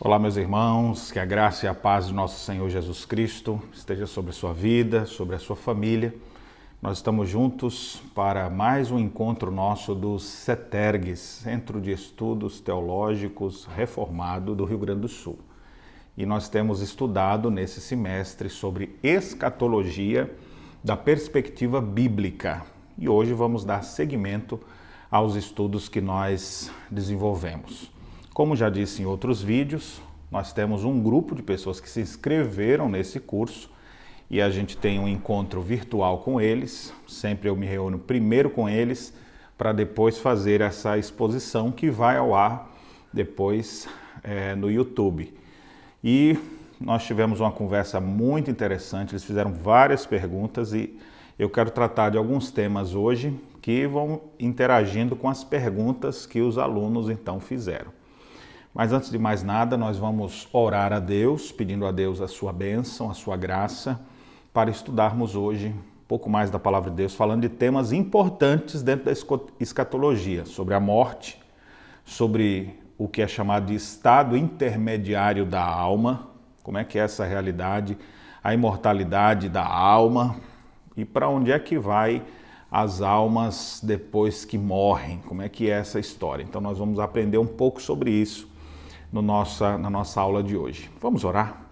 Olá, meus irmãos, que a graça e a paz de nosso Senhor Jesus Cristo esteja sobre a sua vida, sobre a sua família. Nós estamos juntos para mais um encontro nosso do CETERG, Centro de Estudos Teológicos Reformado do Rio Grande do Sul. E nós temos estudado nesse semestre sobre escatologia da perspectiva bíblica. E hoje vamos dar seguimento aos estudos que nós desenvolvemos. Como já disse em outros vídeos, nós temos um grupo de pessoas que se inscreveram nesse curso e a gente tem um encontro virtual com eles. Sempre eu me reúno primeiro com eles para depois fazer essa exposição que vai ao ar depois no YouTube. E nós tivemos uma conversa muito interessante, eles fizeram várias perguntas e eu quero tratar de alguns temas hoje que vão interagindo com as perguntas que os alunos então fizeram. Mas antes de mais nada, nós vamos orar a Deus, pedindo a Deus a sua bênção, a sua graça, para estudarmos hoje um pouco mais da palavra de Deus, falando de temas importantes dentro da escatologia, sobre a morte, sobre o que é chamado de estado intermediário da alma, como é que é essa realidade, a imortalidade da alma e para onde é que vai as almas depois que morrem, como é que é essa história. Então nós vamos aprender um pouco sobre isso na nossa aula de hoje. Vamos orar?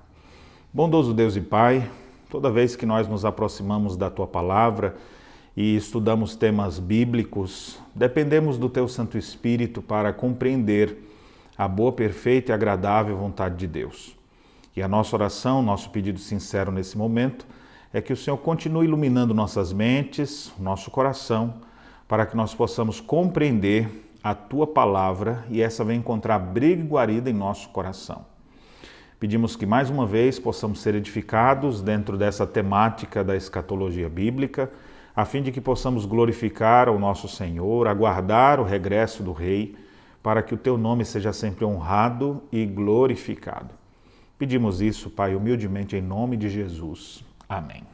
Bondoso Deus e Pai, toda vez que nós nos aproximamos da Tua Palavra e estudamos temas bíblicos, dependemos do Teu Santo Espírito para compreender a boa, perfeita e agradável vontade de Deus. E a nossa oração, nosso pedido sincero nesse momento, é que o Senhor continue iluminando nossas mentes, nosso coração, para que nós possamos compreender a Tua Palavra e essa venha encontrar abrigo e guarida em nosso coração. Pedimos que mais uma vez possamos ser edificados dentro dessa temática da escatologia bíblica, a fim de que possamos glorificar ao nosso Senhor, aguardar o regresso do Rei, para que o Teu nome seja sempre honrado e glorificado. Pedimos isso, Pai, humildemente em nome de Jesus. Amém.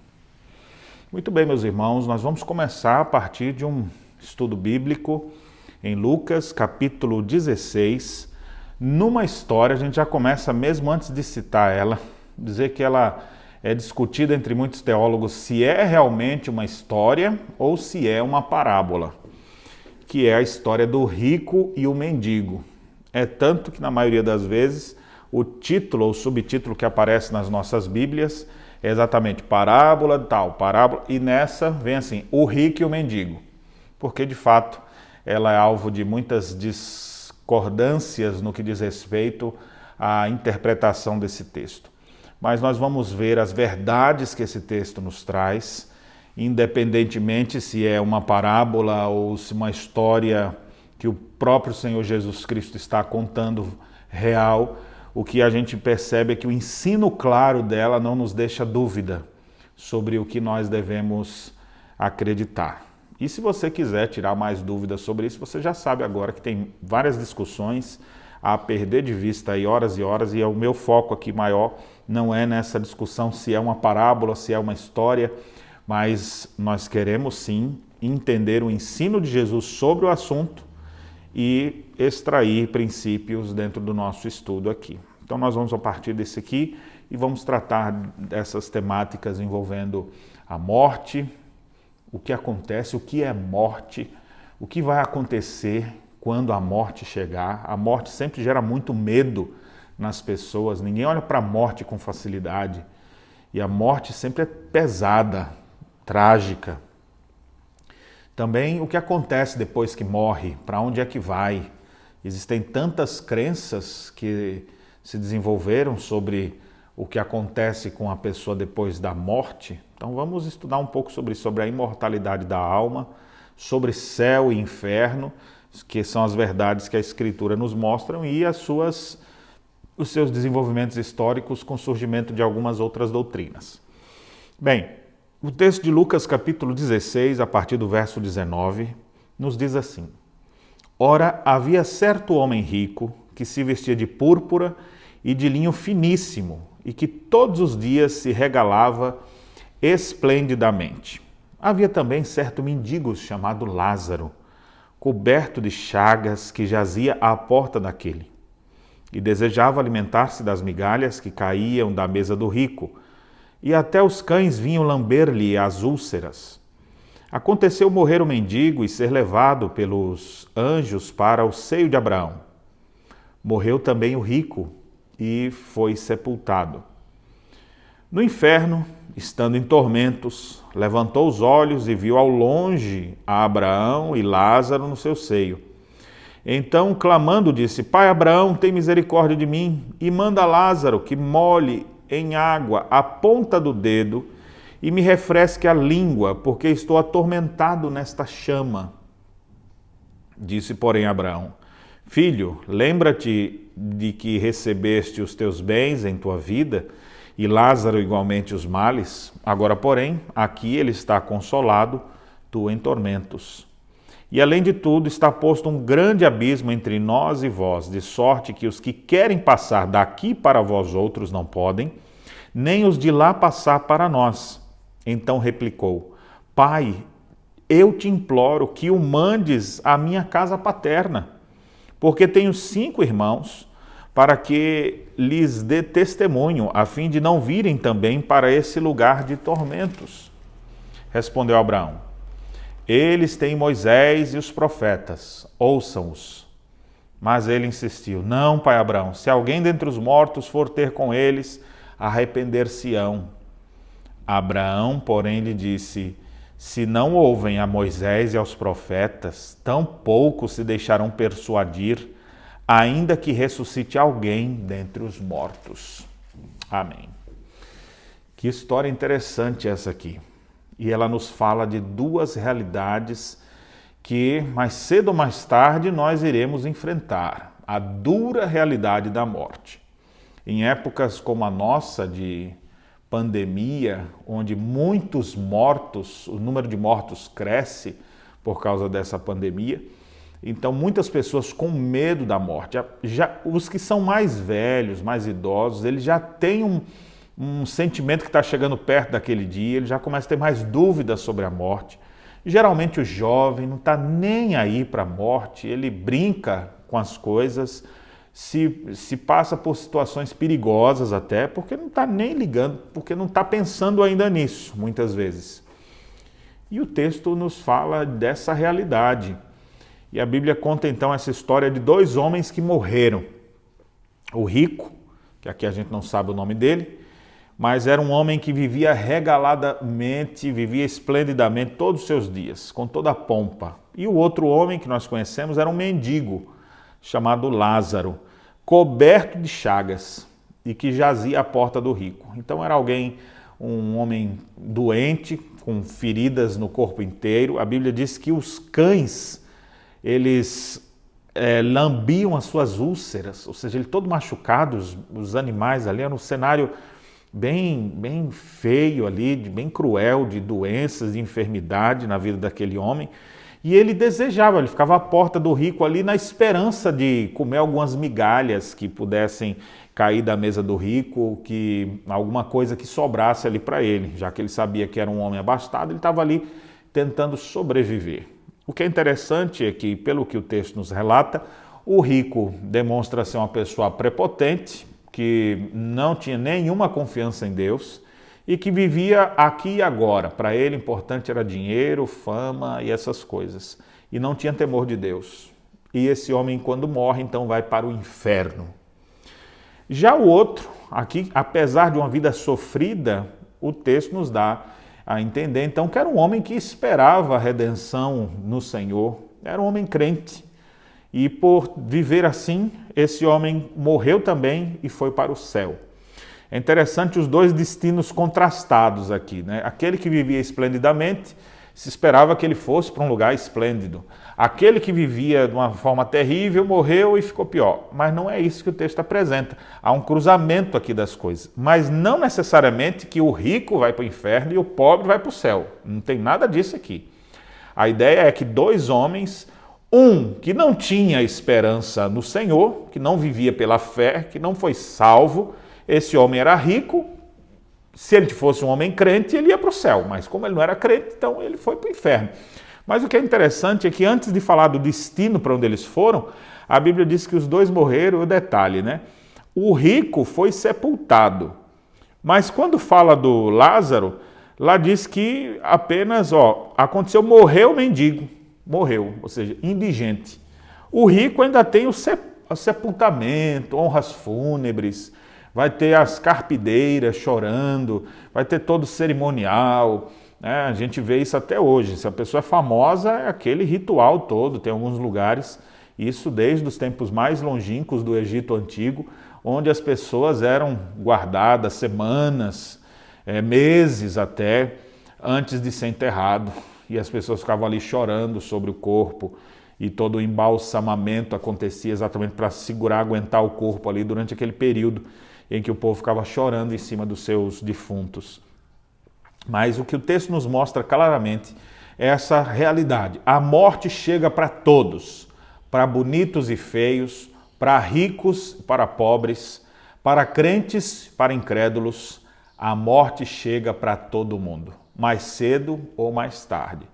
Muito bem, meus irmãos, nós vamos começar a partir de um estudo bíblico em Lucas, capítulo 16, numa história, a gente já começa mesmo antes de citar ela, dizer que ela é discutida entre muitos teólogos se é realmente uma história ou se é uma parábola, que é a história do rico e o mendigo. É tanto que na maioria das vezes o título ou subtítulo que aparece nas nossas Bíblias é exatamente parábola tal, parábola, e nessa vem assim, o rico e o mendigo, porque de fato ela é alvo de muitas discordâncias no que diz respeito à interpretação desse texto. Mas nós vamos ver as verdades que esse texto nos traz, independentemente se é uma parábola ou se uma história que o próprio Senhor Jesus Cristo está contando real. O que a gente percebe é que o ensino claro dela não nos deixa dúvida sobre o que nós devemos acreditar. E se você quiser tirar mais dúvidas sobre isso, você já sabe agora que tem várias discussões a perder de vista aí horas e horas, e o meu foco aqui maior não é nessa discussão se é uma parábola, se é uma história, mas nós queremos sim entender o ensino de Jesus sobre o assunto e extrair princípios dentro do nosso estudo aqui. Então nós vamos a partir desse aqui e vamos tratar dessas temáticas envolvendo a morte, o que acontece, o que é morte, o que vai acontecer quando a morte chegar. A morte sempre gera muito medo nas pessoas, ninguém olha para a morte com facilidade e a morte sempre é pesada, trágica. Também o que acontece depois que morre, para onde é que vai? Existem tantas crenças que se desenvolveram sobre o que acontece com a pessoa depois da morte. Então vamos estudar um pouco sobre a imortalidade da alma, sobre céu e inferno, que são as verdades que a Escritura nos mostra, e os seus desenvolvimentos históricos com o surgimento de algumas outras doutrinas. Bem, o texto de Lucas capítulo 16, a partir do verso 19, nos diz assim: Ora, havia certo homem rico que se vestia de púrpura e de linho finíssimo e que todos os dias se regalava esplendidamente. Havia também certo mendigo chamado Lázaro, coberto de chagas, que jazia à porta daquele. e desejava alimentar-se das migalhas que caíam da mesa do rico, e até os cães vinham lamber-lhe as úlceras. Aconteceu morrer o mendigo e ser levado pelos anjos para o seio de Abraão. Morreu também o rico e foi sepultado. No inferno, estando em tormentos, levantou os olhos e viu ao longe a Abraão e Lázaro no seu seio. Então, clamando, disse: Pai Abraão, tem misericórdia de mim e manda Lázaro que molhe em água a ponta do dedo e me refresque a língua, porque estou atormentado nesta chama. Disse, porém, Abraão: Filho, lembra-te de que recebeste os teus bens em tua vida e Lázaro igualmente os males. Agora, porém, aqui ele está consolado, tu em tormentos. E além de tudo, está posto um grande abismo entre nós e vós, de sorte que os que querem passar daqui para vós outros não podem, nem os de lá passar para nós. Então replicou: Pai, eu te imploro que o mandes à minha casa paterna, porque tenho 5 irmãos, para que lhes dê testemunho, a fim de não virem também para esse lugar de tormentos. Respondeu Abraão: Eles têm Moisés e os profetas, ouçam-os. Mas ele insistiu: Não, pai Abraão, se alguém dentre os mortos for ter com eles, arrepender-se-ão. Abraão, porém, lhe disse: Se não ouvem a Moisés e aos profetas, tampouco se deixarão persuadir, ainda que ressuscite alguém dentre os mortos. Amém. Que história interessante essa aqui. E ela nos fala de 2 realidades que mais cedo ou mais tarde nós iremos enfrentar. A dura realidade da morte. Em épocas como a nossa de pandemia, onde muitos mortos, o número de mortos cresce por causa dessa pandemia, então muitas pessoas com medo da morte. Os que são mais velhos, mais idosos, eles já têm um sentimento que está chegando perto daquele dia, ele já começa a ter mais dúvidas sobre a morte. Geralmente o jovem não está nem aí para a morte, ele brinca com as coisas, se passa por situações perigosas até, porque não está nem ligando, porque não está pensando ainda nisso, muitas vezes. E o texto nos fala dessa realidade. E a Bíblia conta então essa história de 2 homens que morreram. O rico, que aqui a gente não sabe o nome dele, mas era um homem que vivia regaladamente, vivia esplendidamente todos os seus dias, com toda a pompa. E o outro homem que nós conhecemos era um mendigo, chamado Lázaro, coberto de chagas e que jazia à porta do rico. Então era um homem doente, com feridas no corpo inteiro. A Bíblia diz que os cães, eles lambiam as suas úlceras, ou seja, ele todo machucado, os animais ali, era um cenário bem feio ali, bem cruel, de doenças, de enfermidade na vida daquele homem. E ele desejava, ele ficava à porta do rico ali na esperança de comer algumas migalhas que pudessem cair da mesa do rico, que alguma coisa que sobrasse ali para ele, já que ele sabia que era um homem abastado, ele estava ali tentando sobreviver. O que é interessante é que, pelo que o texto nos relata, o rico demonstra ser uma pessoa prepotente, que não tinha nenhuma confiança em Deus e que vivia aqui e agora. Para ele, importante era dinheiro, fama e essas coisas. E não tinha temor de Deus. E esse homem, quando morre, então vai para o inferno. Já o outro, aqui, apesar de uma vida sofrida, o texto nos dá a entender, então, que era um homem que esperava a redenção no Senhor. Era um homem crente. E por viver assim, esse homem morreu também e foi para o céu. É interessante os 2 destinos contrastados aqui, né? Aquele que vivia esplendidamente, se esperava que ele fosse para um lugar esplêndido. Aquele que vivia de uma forma terrível, morreu e ficou pior. Mas não é isso que o texto apresenta. Há um cruzamento aqui das coisas. Mas não necessariamente que o rico vai para o inferno e o pobre vai para o céu. Não tem nada disso aqui. A ideia é que 2 homens, um que não tinha esperança no Senhor, que não vivia pela fé, que não foi salvo, esse homem era rico. Se ele fosse um homem crente, ele ia para o céu, mas como ele não era crente, então ele foi para o inferno. Mas o que é interessante é que antes de falar do destino para onde eles foram, a Bíblia diz que os dois morreram, o detalhe, né? O rico foi sepultado, mas quando fala do Lázaro, lá diz que apenas, aconteceu, morreu o mendigo, morreu, ou seja, indigente. O rico ainda tem o sepultamento, honras fúnebres, vai ter as carpideiras chorando, vai ter todo o cerimonial, né? A gente vê isso até hoje. Se a pessoa é famosa, é aquele ritual todo, tem alguns lugares, isso desde os tempos mais longínquos do Egito Antigo, onde as pessoas eram guardadas semanas, meses até, antes de ser enterrado. E as pessoas ficavam ali chorando sobre o corpo, e todo o embalsamamento acontecia exatamente para segurar, aguentar o corpo ali durante aquele período em que o povo ficava chorando em cima dos seus defuntos. Mas o que o texto nos mostra claramente é essa realidade. A morte chega para todos, para bonitos e feios, para ricos, para pobres, para crentes, para incrédulos. A morte chega para todo mundo, mais cedo ou mais tarde.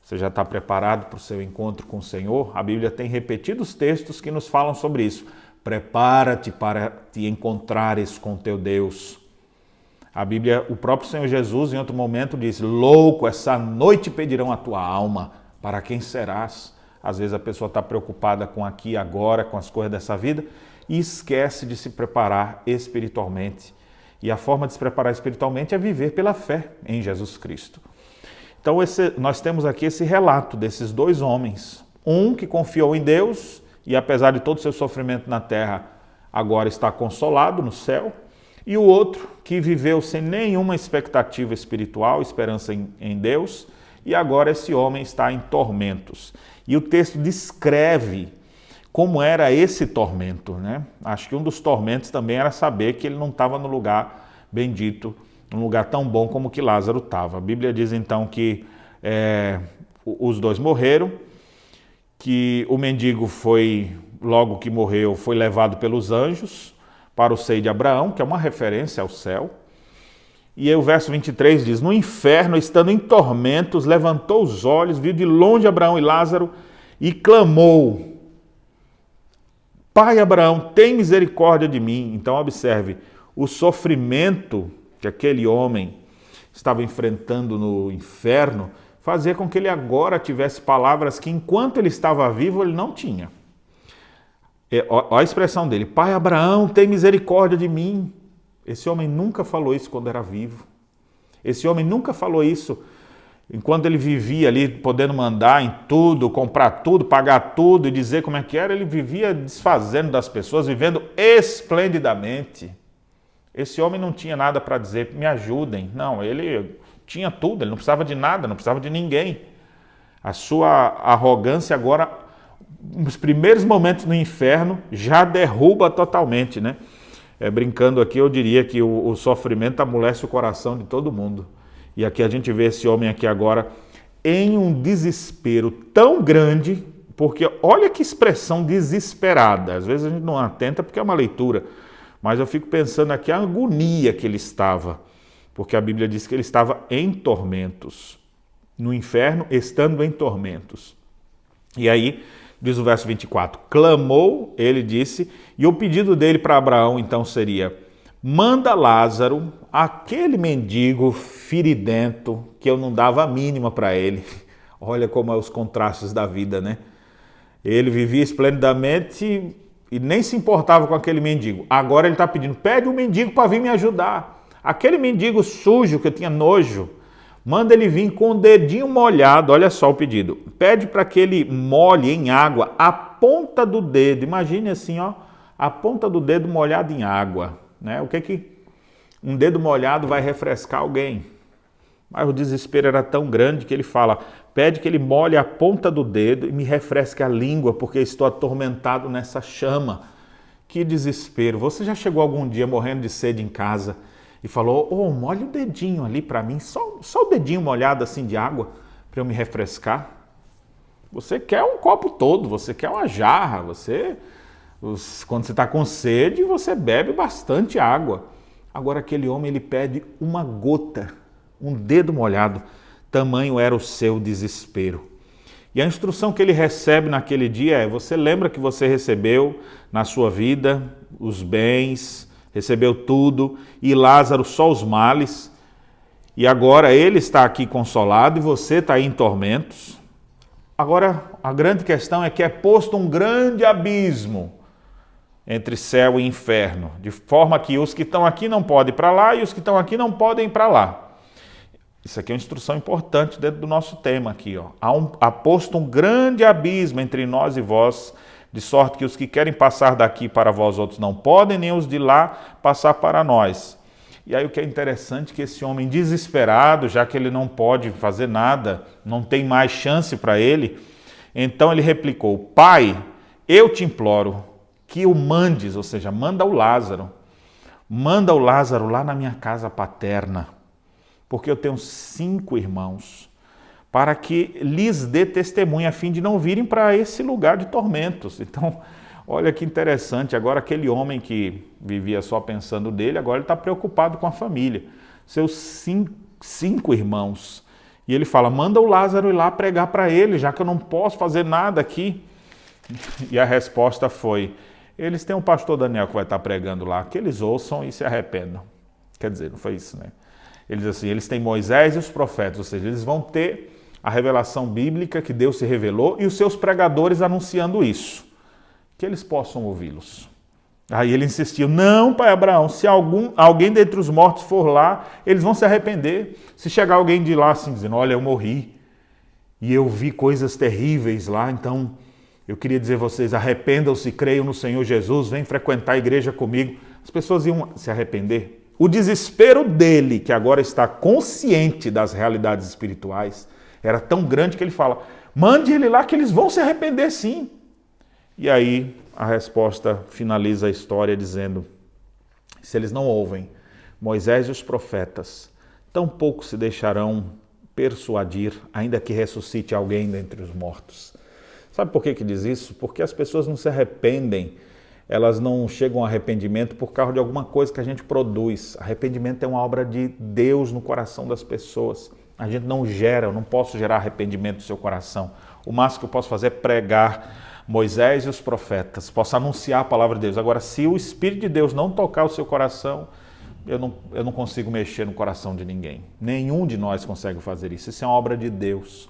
Você já está preparado para o seu encontro com o Senhor? A Bíblia tem repetidos textos que nos falam sobre isso. Prepara-te para te encontrares com teu Deus. A Bíblia, o próprio Senhor Jesus, em outro momento, diz: louco, essa noite pedirão a tua alma, para quem serás? Às vezes a pessoa está preocupada com aqui e agora, com as coisas dessa vida, e esquece de se preparar espiritualmente. E a forma de se preparar espiritualmente é viver pela fé em Jesus Cristo. Então nós temos aqui esse relato desses dois homens. Um que confiou em Deus e, apesar de todo o seu sofrimento na terra, agora está consolado no céu. E o outro que viveu sem nenhuma expectativa espiritual, esperança em Deus, e agora esse homem está em tormentos. E o texto descreve como era esse tormento, né? Acho que um dos tormentos também era saber que ele não estava no lugar bendito, num lugar tão bom como que Lázaro estava. A Bíblia diz então que os dois morreram, que o mendigo foi, logo que morreu, foi levado pelos anjos para o seio de Abraão, que é uma referência ao céu. E aí o verso 23 diz: no inferno, estando em tormentos, levantou os olhos, viu de longe Abraão e Lázaro e clamou: Pai Abraão, tem misericórdia de mim. Então observe, o sofrimento que aquele homem estava enfrentando no inferno fazia com que ele agora tivesse palavras que enquanto ele estava vivo ele não tinha. Olha a expressão dele: Pai Abraão, tem misericórdia de mim. Esse homem nunca falou isso quando era vivo. Esse homem nunca falou isso enquanto ele vivia ali, podendo mandar em tudo, comprar tudo, pagar tudo e dizer como é que era. Ele vivia desfazendo das pessoas, vivendo esplendidamente. Esse homem não tinha nada para dizer: me ajudem. Não, ele tinha tudo, ele não precisava de nada, não precisava de ninguém. A sua arrogância agora, nos primeiros momentos no inferno, já derruba totalmente, né? Brincando aqui, eu diria que o sofrimento amolece o coração de todo mundo. E aqui a gente vê esse homem aqui agora em um desespero tão grande, porque olha que expressão desesperada. Às vezes a gente não atenta porque é uma leitura, mas eu fico pensando aqui a agonia que ele estava, porque a Bíblia diz que ele estava em tormentos, no inferno, estando em tormentos. E aí, diz o verso 24, clamou, ele disse, e o pedido dele para Abraão então seria: manda Lázaro, aquele mendigo feridento que eu não dava a mínima para ele. Olha como é os contrastes da vida, né? Ele vivia esplendidamente e nem se importava com aquele mendigo. Agora ele está pedindo: pede um mendigo para vir me ajudar. Aquele mendigo sujo que eu tinha nojo, manda ele vir com o dedinho molhado. Olha só o pedido. Pede para que ele molhe em água a ponta do dedo. Imagine assim, ó, a ponta do dedo molhada em água, né? O que um dedo molhado vai refrescar alguém? Mas o desespero era tão grande que ele fala: pede que ele molhe a ponta do dedo e me refresque a língua, porque estou atormentado nessa chama. Que desespero! Você já chegou algum dia morrendo de sede em casa e falou: molhe o dedinho ali para mim, só o dedinho molhado assim de água para eu me refrescar? Você quer um copo todo, você quer uma jarra, quando você está com sede, você bebe bastante água. Agora aquele homem, ele pede uma gota, um dedo molhado. Tamanho era o seu desespero. E a instrução que ele recebe naquele dia é: você lembra que você recebeu na sua vida os bens, recebeu tudo, e Lázaro só os males, e agora ele está aqui consolado e você está aí em tormentos. Agora, a grande questão é que é posto um grande abismo entre céu e inferno, de forma que os que estão aqui não podem ir para lá e os que estão aqui não podem ir para lá. Isso aqui é uma instrução importante dentro do nosso tema aqui. Há posto um grande abismo entre nós e vós, de sorte que os que querem passar daqui para vós outros não podem, nem os de lá passar para nós. E aí o que é interessante é que esse homem desesperado, já que ele não pode fazer nada, não tem mais chance para ele, então ele replicou: Pai, eu te imploro que o mandes, ou seja, manda o Lázaro lá na minha casa paterna, porque eu tenho 5 irmãos, para que lhes dê testemunho, a fim de não virem para esse lugar de tormentos. Então, olha que interessante, agora aquele homem que vivia só pensando dele, agora ele está preocupado com a família, seus 5 irmãos. E ele fala: manda o Lázaro ir lá pregar para ele, já que eu não posso fazer nada aqui. E a resposta foi: eles têm um pastor Daniel que vai estar pregando lá, que eles ouçam e se arrependam. Quer dizer, não foi isso, né? Ele diz assim: eles têm Moisés e os profetas, ou seja, eles vão ter a revelação bíblica que Deus se revelou e os seus pregadores anunciando isso, que eles possam ouvi-los. Aí ele insistiu: não, pai Abraão, se alguém dentre os mortos for lá, eles vão se arrepender. Se chegar alguém de lá assim dizendo: olha, eu morri e eu vi coisas terríveis lá, então eu queria dizer a vocês, arrependam-se, creiam no Senhor Jesus, vem frequentar a igreja comigo. As pessoas iam se arrepender. O desespero dele, que agora está consciente das realidades espirituais, era tão grande que ele fala: mande ele lá que eles vão se arrepender sim. E aí a resposta finaliza a história dizendo: se eles não ouvem Moisés e os profetas, tampouco se deixarão persuadir, ainda que ressuscite alguém dentre os mortos. Sabe por que diz isso? Porque as pessoas não se arrependem, elas não chegam a arrependimento por causa de alguma coisa que a gente produz. Arrependimento é uma obra de Deus no coração das pessoas. A gente não gera, eu não posso gerar arrependimento no seu coração. O máximo que eu posso fazer é pregar Moisés e os profetas, posso anunciar a palavra de Deus. Agora, se o Espírito de Deus não tocar o seu coração, eu não consigo mexer no coração de ninguém. Nenhum de nós consegue fazer isso. Isso é uma obra de Deus.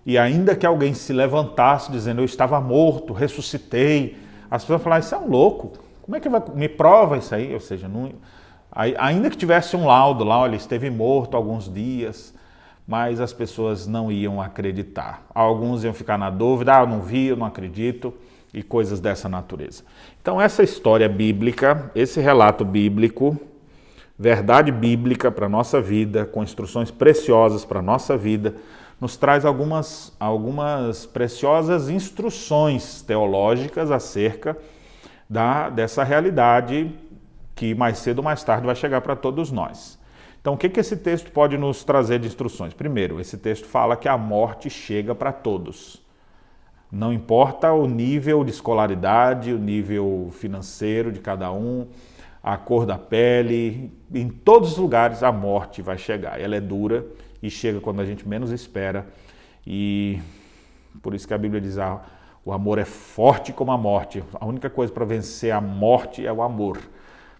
E ainda que alguém se levantasse dizendo: eu estava morto, ressuscitei, as pessoas falaram: isso é um louco, como é que vai, me prova isso aí? Ou seja, ainda que tivesse um laudo lá, olha, esteve morto alguns dias, mas as pessoas não iam acreditar. Alguns iam ficar na dúvida: eu não vi, eu não acredito, e coisas dessa natureza. Então essa história bíblica, esse relato bíblico, verdade bíblica para a nossa vida, com instruções preciosas para a nossa vida, nos traz algumas preciosas instruções teológicas acerca dessa realidade que mais cedo ou mais tarde vai chegar para todos nós. Então, o que esse texto pode nos trazer de instruções? Primeiro, esse texto fala que a morte chega para todos. Não importa o nível de escolaridade, o nível financeiro de cada um, a cor da pele, em todos os lugares a morte vai chegar. Ela é dura e chega quando a gente menos espera, e por isso que a Bíblia diz: o amor é forte como a morte. A única coisa para vencer a morte é o amor,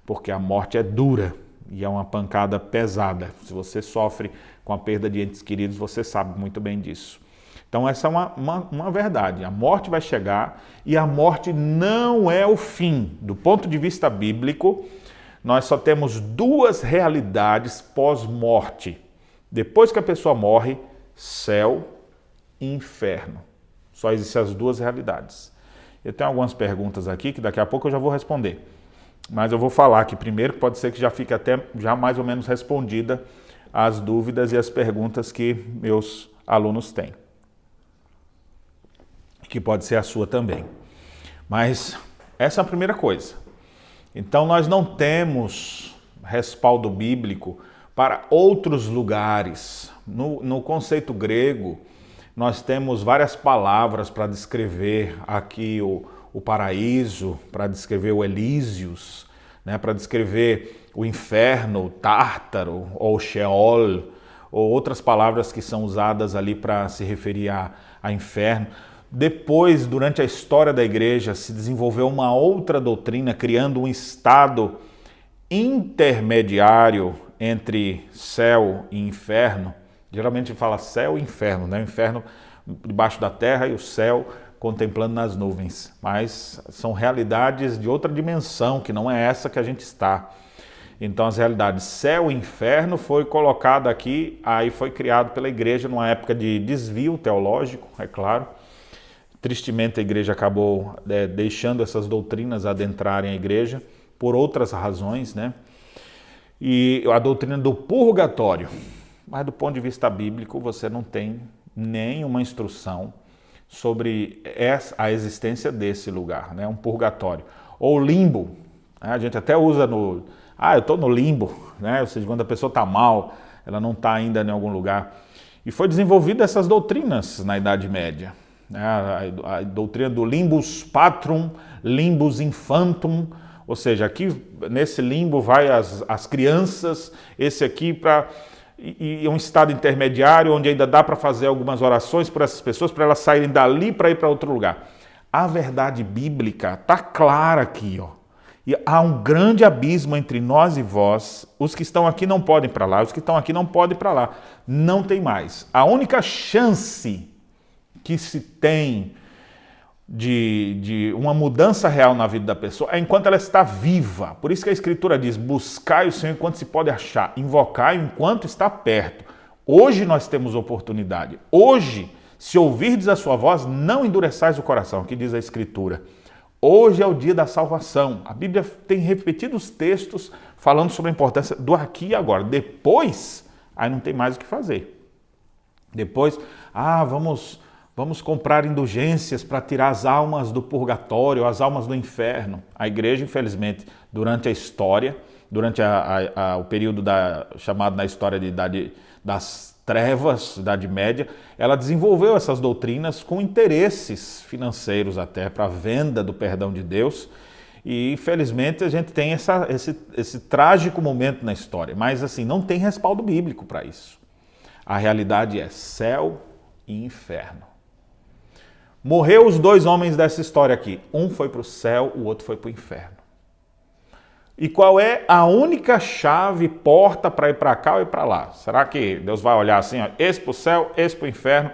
porque a morte é dura e é uma pancada pesada. Se você sofre com a perda de entes queridos, você sabe muito bem disso. Então essa é uma verdade, a morte vai chegar e a morte não é o fim. Do ponto de vista bíblico, nós só temos 2 realidades pós-morte. Depois que a pessoa morre, céu e inferno. Só existem as 2 realidades. Eu tenho algumas perguntas aqui que daqui a pouco eu já vou responder. Mas eu vou falar aqui primeiro, pode ser que já fique até já mais ou menos respondida as dúvidas e as perguntas que meus alunos têm. Que pode ser a sua também. Mas essa é a primeira coisa. Então nós não temos respaldo bíblico para outros lugares. No conceito grego, nós temos várias palavras para descrever aqui o paraíso, para descrever o Elísios, né, para descrever o inferno, o Tártaro ou o Sheol, ou outras palavras que são usadas ali para se referir a a inferno. Depois, durante a história da igreja, se desenvolveu uma outra doutrina, criando um estado intermediário entre céu e inferno. Geralmente fala céu e inferno, né? O inferno debaixo da terra e o céu contemplando nas nuvens. Mas são realidades de outra dimensão, que não é essa que a gente está. Então as realidades céu e inferno foi colocado aqui, aí foi criado pela igreja numa época de desvio teológico, é claro. Tristemente a igreja acabou deixando essas doutrinas adentrarem a igreja por outras razões, né? E a doutrina do purgatório. Mas do ponto de vista bíblico você não tem nenhuma instrução sobre a existência desse lugar, né? Um purgatório. Ou limbo, né? A gente até usa eu estou no limbo, né? Ou seja, quando a pessoa está mal, ela não está ainda em algum lugar. E foi desenvolvida essas doutrinas na Idade Média. A doutrina do limbus patrum, limbus infantum, ou seja, aqui nesse limbo vai as crianças, esse aqui é um estado intermediário onde ainda dá para fazer algumas orações por essas pessoas, para elas saírem dali para ir para outro lugar. A verdade bíblica está clara aqui, ó. E há um grande abismo entre nós e vós. Os que estão aqui não podem para lá, os que estão aqui não podem para lá. Não tem mais. A única chance que se tem de uma mudança real na vida da pessoa é enquanto ela está viva. Por isso que a Escritura diz, buscai o Senhor enquanto se pode achar, invocai enquanto está perto. Hoje nós temos oportunidade. Hoje, se ouvirdes a sua voz, não endureçais o coração, que diz a Escritura. Hoje é o dia da salvação. A Bíblia tem repetidos textos falando sobre a importância do aqui e agora. Depois, aí não tem mais o que fazer. Depois, vamos comprar indulgências para tirar as almas do purgatório, as almas do inferno. A igreja, infelizmente, durante a história, durante o período chamado na história de das trevas, Idade Média, ela desenvolveu essas doutrinas com interesses financeiros até, para a venda do perdão de Deus. E, infelizmente, a gente tem esse trágico momento na história. Mas, assim, não tem respaldo bíblico para isso. A realidade é céu e inferno. Morreu os dois homens dessa história aqui. Um foi para o céu, o outro foi para o inferno. E qual é a única chave, porta para ir para cá ou ir para lá? Será que Deus vai olhar assim, ó, esse para o céu, esse para o inferno,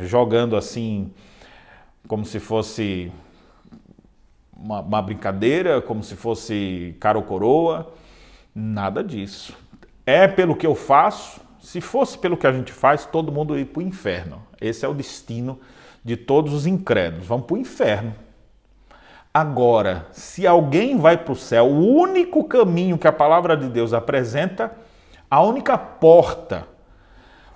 jogando assim, como se fosse uma brincadeira, como se fosse cara ou coroa? Nada disso. É pelo que eu faço. Se fosse pelo que a gente faz, todo mundo ia para o inferno. Esse é o destino de todos os incrédulos. Vão para o inferno. Agora, se alguém vai para o céu, o único caminho que a palavra de Deus apresenta, a única porta,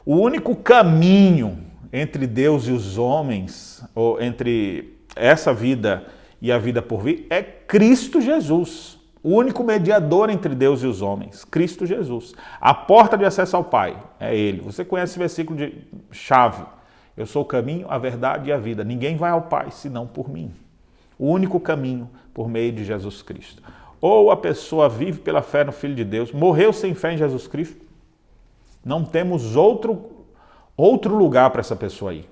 o único caminho entre Deus e os homens, ou entre essa vida e a vida por vir, é Cristo Jesus. O único mediador entre Deus e os homens, Cristo Jesus. A porta de acesso ao Pai é Ele. Você conhece esse versículo de chave. Eu sou o caminho, a verdade e a vida. Ninguém vai ao Pai senão por mim. O único caminho por meio de Jesus Cristo. Ou a pessoa vive pela fé no Filho de Deus, morreu sem fé em Jesus Cristo. Não temos outro lugar para essa pessoa aí.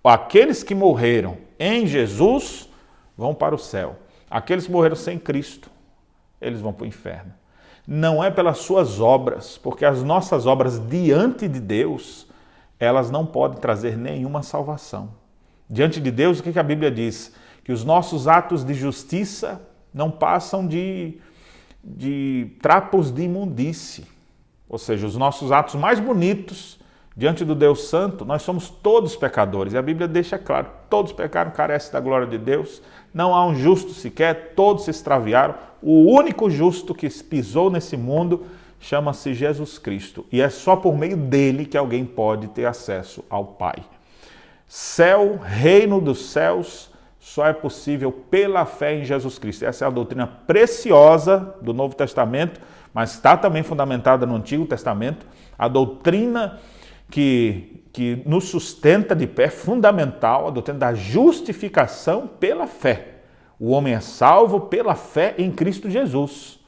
Aqueles que morreram em Jesus vão para o céu. Aqueles que morreram sem Cristo, eles vão para o inferno. Não é pelas suas obras, porque as nossas obras diante de Deus, elas não podem trazer nenhuma salvação. Diante de Deus, o que a Bíblia diz? Que os nossos atos de justiça não passam de trapos de imundície. Ou seja, os nossos atos mais bonitos diante do Deus Santo, nós somos todos pecadores. E a Bíblia deixa claro, todos pecaram, carecem da glória de Deus. Não há um justo sequer, todos se extraviaram. O único justo que pisou nesse mundo chama-se Jesus Cristo. E é só por meio dele que alguém pode ter acesso ao Pai. Céu, reino dos céus, só é possível pela fé em Jesus Cristo. Essa é a doutrina preciosa do Novo Testamento, mas está também fundamentada no Antigo Testamento. A doutrina que nos sustenta de pé, fundamental, a doutrina da justificação pela fé. O homem é salvo pela fé em Cristo Jesus.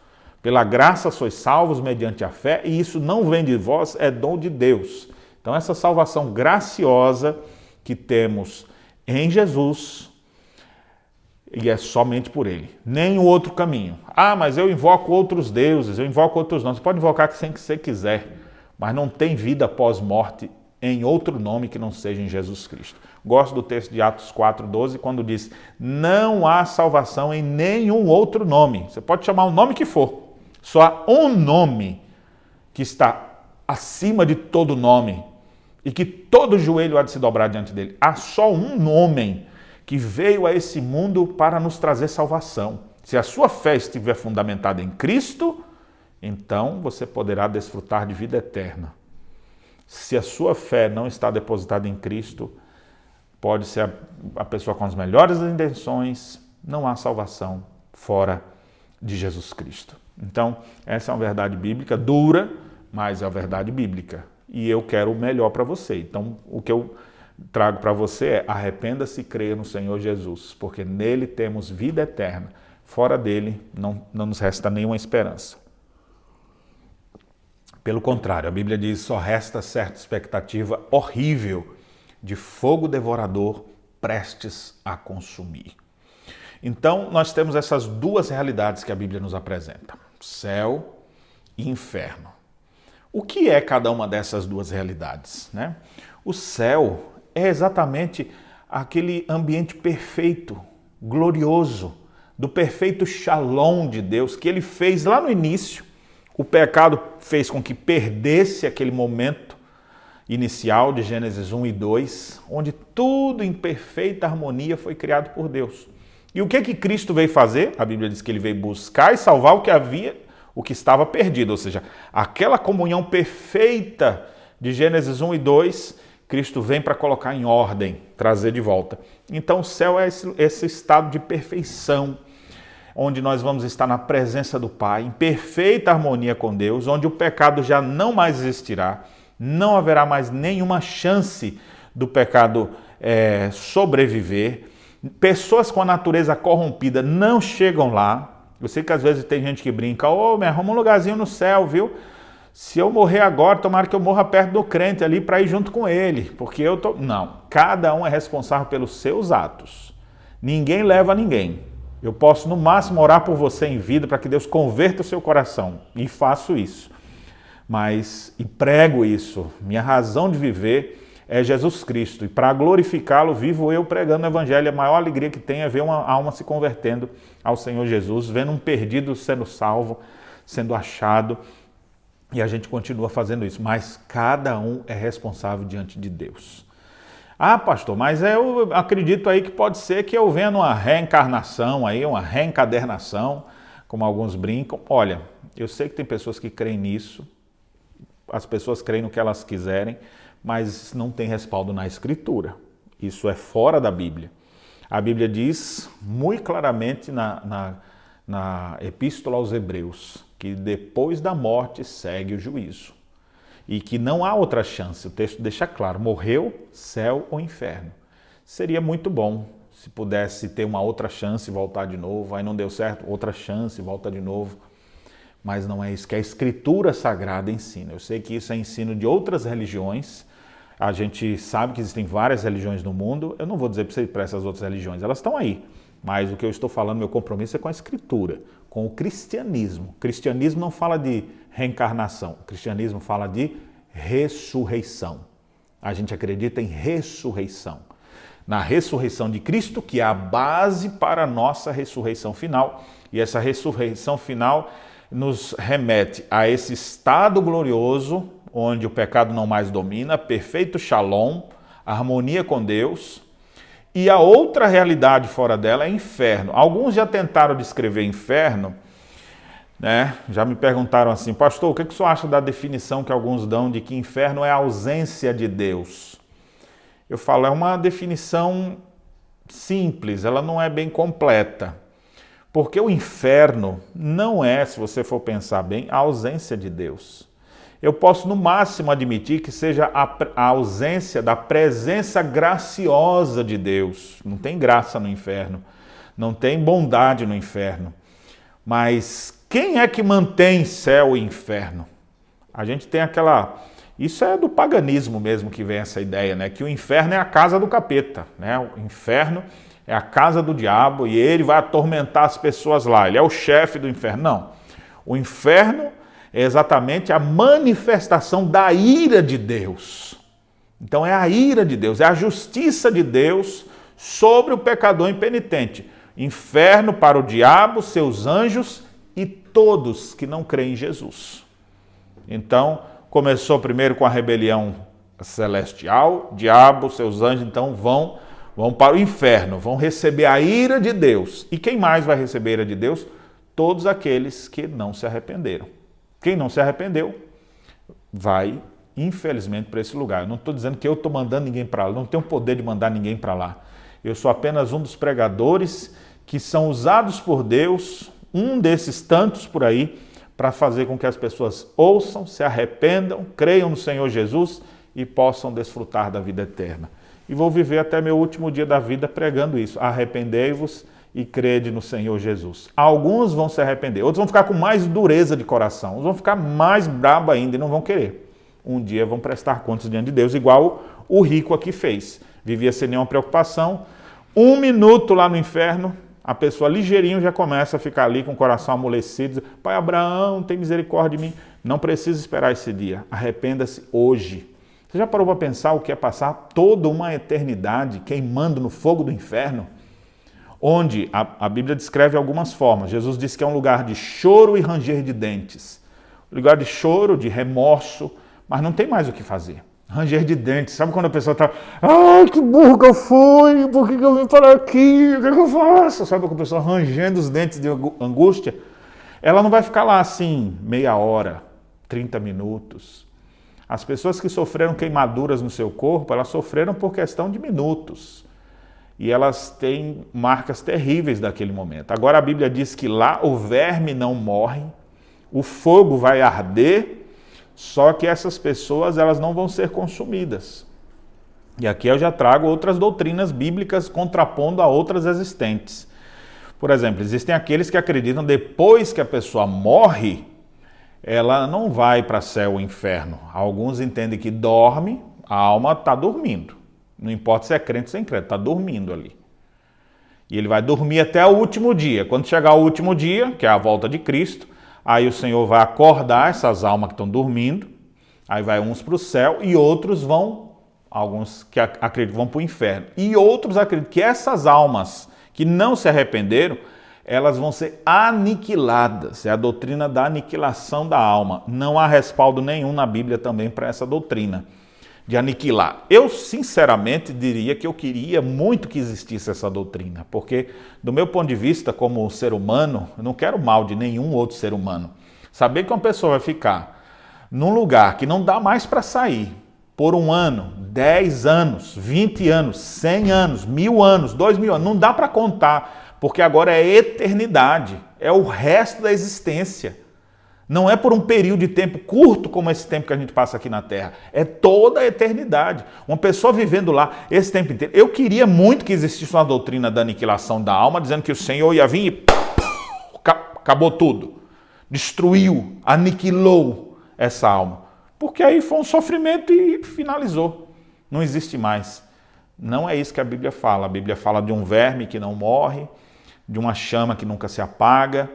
Pela graça sois salvos mediante a fé, e isso não vem de vós, é dom de Deus. Então essa salvação graciosa que temos em Jesus, e é somente por Ele. Nenhum outro caminho. Ah, mas eu invoco outros deuses, eu invoco outros nomes. Você pode invocar quem você quiser, mas não tem vida após morte em outro nome que não seja em Jesus Cristo. Gosto do texto de Atos 4:12, quando diz, não há salvação em nenhum outro nome. Você pode chamar o nome que for. Só há um nome que está acima de todo nome e que todo joelho há de se dobrar diante dele. Há só um homem que veio a esse mundo para nos trazer salvação. Se a sua fé estiver fundamentada em Cristo, então você poderá desfrutar de vida eterna. Se a sua fé não está depositada em Cristo, pode ser a pessoa com as melhores intenções, não há salvação fora de Jesus Cristo. Então, essa é uma verdade bíblica, dura, mas é a verdade bíblica. E eu quero o melhor para você. Então, o que eu trago para você é arrependa-se e creia no Senhor Jesus, porque nele temos vida eterna. Fora dele, não nos resta nenhuma esperança. Pelo contrário, a Bíblia diz só resta certa expectativa horrível de fogo devorador prestes a consumir. Então, nós temos essas duas realidades que a Bíblia nos apresenta, céu e inferno. O que é cada uma dessas duas realidades, né? O céu é exatamente aquele ambiente perfeito, glorioso, do perfeito shalom de Deus que ele fez lá no início. O pecado fez com que perdesse aquele momento inicial de Gênesis 1 e 2, onde tudo em perfeita harmonia foi criado por Deus. E o que Cristo veio fazer? A Bíblia diz que ele veio buscar e salvar o que estava perdido, ou seja, aquela comunhão perfeita de Gênesis 1 e 2, Cristo vem para colocar em ordem, trazer de volta. Então o céu é esse estado de perfeição, onde nós vamos estar na presença do Pai, em perfeita harmonia com Deus, onde o pecado já não mais existirá, não haverá mais nenhuma chance do pecado sobreviver. Pessoas com a natureza corrompida não chegam lá. Eu sei que às vezes tem gente que brinca, me arruma um lugarzinho no céu, viu? Se eu morrer agora, tomara que eu morra perto do crente ali para ir junto com ele, porque eu tô... Não, cada um é responsável pelos seus atos. Ninguém leva ninguém. Eu posso, no máximo, orar por você em vida para que Deus converta o seu coração. E faço isso. E prego isso. Minha razão de viver é Jesus Cristo. E para glorificá-lo, vivo eu pregando o Evangelho. A maior alegria que tem é ver uma alma se convertendo ao Senhor Jesus, vendo um perdido sendo salvo, sendo achado. E a gente continua fazendo isso. Mas cada um é responsável diante de Deus. Ah, pastor, mas eu acredito aí que pode ser que eu venha numa reencarnação aí, uma reencadernação, como alguns brincam. Olha, eu sei que tem pessoas que creem nisso, as pessoas creem no que elas quiserem, mas não tem respaldo na Escritura. Isso é fora da Bíblia. A Bíblia diz muito claramente na Epístola aos Hebreus que depois da morte segue o juízo. E que não há outra chance, o texto deixa claro, morreu, céu ou inferno. Seria muito bom se pudesse ter uma outra chance e voltar de novo, aí não deu certo, outra chance e volta de novo. Mas não é isso que a Escritura Sagrada ensina. Eu sei que isso é ensino de outras religiões, a gente sabe que existem várias religiões no mundo, eu não vou dizer para você ir para essas outras religiões, elas estão aí. Mas o que eu estou falando, meu compromisso é com a Escritura, com o cristianismo. O cristianismo não fala de reencarnação, o cristianismo fala de ressurreição. A gente acredita em ressurreição. Na ressurreição de Cristo, que é a base para a nossa ressurreição final. E essa ressurreição final nos remete a esse estado glorioso, onde o pecado não mais domina, perfeito shalom, harmonia com Deus. E a outra realidade fora dela é inferno. Alguns já tentaram descrever inferno, né? Já me perguntaram assim, pastor, o que o senhor acha da definição que alguns dão de que inferno é a ausência de Deus? Eu falo, é uma definição simples, ela não é bem completa. Porque o inferno não é, se você for pensar bem, a ausência de Deus. Eu posso, no máximo, admitir que seja a ausência da presença graciosa de Deus. Não tem graça no inferno, não tem bondade no inferno. Mas quem é que mantém céu e inferno? A gente tem aquela Isso é do paganismo mesmo que vem essa ideia, né? Que o inferno é a casa do capeta, né? O inferno é a casa do diabo e ele vai atormentar as pessoas lá. Ele é o chefe do inferno. Não. O inferno é exatamente a manifestação da ira de Deus. Então é a ira de Deus, é a justiça de Deus sobre o pecador impenitente. Inferno para o diabo, seus anjos e todos que não creem em Jesus. Então, começou primeiro com a rebelião celestial, diabo, seus anjos, então vão para o inferno, vão receber a ira de Deus. E quem mais vai receber a ira de Deus? Todos aqueles que não se arrependeram. Quem não se arrependeu vai, infelizmente, para esse lugar. Eu não estou dizendo que eu estou mandando ninguém para lá, eu não tenho poder de mandar ninguém para lá. Eu sou apenas um dos pregadores que são usados por Deus, um desses tantos por aí, para fazer com que as pessoas ouçam, se arrependam, creiam no Senhor Jesus e possam desfrutar da vida eterna. E vou viver até meu último dia da vida pregando isso. Arrependei-vos e crede no Senhor Jesus. Alguns vão se arrepender, outros vão ficar com mais dureza de coração, uns vão ficar mais brabo ainda e não vão querer. Um dia vão prestar contas diante de Deus, igual o rico aqui fez. Vivia sem nenhuma preocupação. 1 minuto lá no inferno, a pessoa ligeirinho já começa a ficar ali com o coração amolecido. Pai Abraão, tem misericórdia de mim. Não precisa esperar esse dia. Arrependa-se hoje. Você já parou para pensar o que é passar toda uma eternidade queimando no fogo do inferno? Onde a Bíblia descreve algumas formas. Jesus disse que é um lugar de choro e ranger de dentes. Lugar de choro, de remorso, mas não tem mais o que fazer. Ranger de dentes. Sabe quando a pessoa está... Ai, que burro que eu fui! Por que eu vim parar aqui? O que eu faço? Sabe quando a pessoa rangendo os dentes de angústia? Ela não vai ficar lá assim, meia hora, 30 minutos. As pessoas que sofreram queimaduras no seu corpo, elas sofreram por questão de minutos. E elas têm marcas terríveis daquele momento. Agora a Bíblia diz que lá o verme não morre, o fogo vai arder, só que essas pessoas elas não vão ser consumidas. E aqui eu já trago outras doutrinas bíblicas contrapondo a outras existentes. Por exemplo, existem aqueles que acreditam depois que a pessoa morre, ela não vai para céu ou inferno. Alguns entendem que dorme, a alma está dormindo. Não importa se é crente ou sem crente, está dormindo ali. E ele vai dormir até o último dia. Quando chegar o último dia, que é a volta de Cristo, aí o Senhor vai acordar essas almas que estão dormindo, aí vai uns para o céu e outros vão, alguns que acreditam vão para o inferno. E outros acreditam que essas almas que não se arrependeram, elas vão ser aniquiladas. É a doutrina da aniquilação da alma. Não há respaldo nenhum na Bíblia também para essa doutrina de aniquilar. Eu, sinceramente, diria que eu queria muito que existisse essa doutrina, porque, do meu ponto de vista, como ser humano, eu não quero mal de nenhum outro ser humano. Saber que uma pessoa vai ficar num lugar que não dá mais para sair, por 1 ano, 10 anos, 20 anos, 100 anos, 1000 anos, 2000 anos, não dá para contar, porque agora é eternidade, é o resto da existência. Não é por um período de tempo curto como esse tempo que a gente passa aqui na Terra. É toda a eternidade. Uma pessoa vivendo lá esse tempo inteiro. Eu queria muito que existisse uma doutrina da aniquilação da alma, dizendo que o Senhor ia vir e acabou tudo. Destruiu, aniquilou essa alma. Porque aí foi um sofrimento e finalizou. Não existe mais. Não é isso que a Bíblia fala. A Bíblia fala de um verme que não morre, de uma chama que nunca se apaga.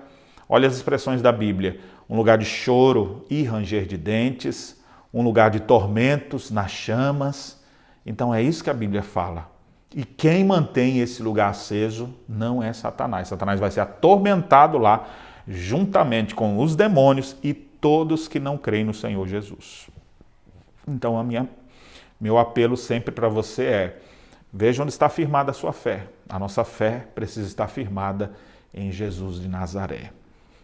Olha as expressões da Bíblia. Um lugar de choro e ranger de dentes, um lugar de tormentos nas chamas. Então é isso que a Bíblia fala. E quem mantém esse lugar aceso não é Satanás. Satanás vai ser atormentado lá, juntamente com os demônios e todos que não creem no Senhor Jesus. Então meu apelo sempre para você é, veja onde está firmada a sua fé. A nossa fé precisa estar firmada em Jesus de Nazaré.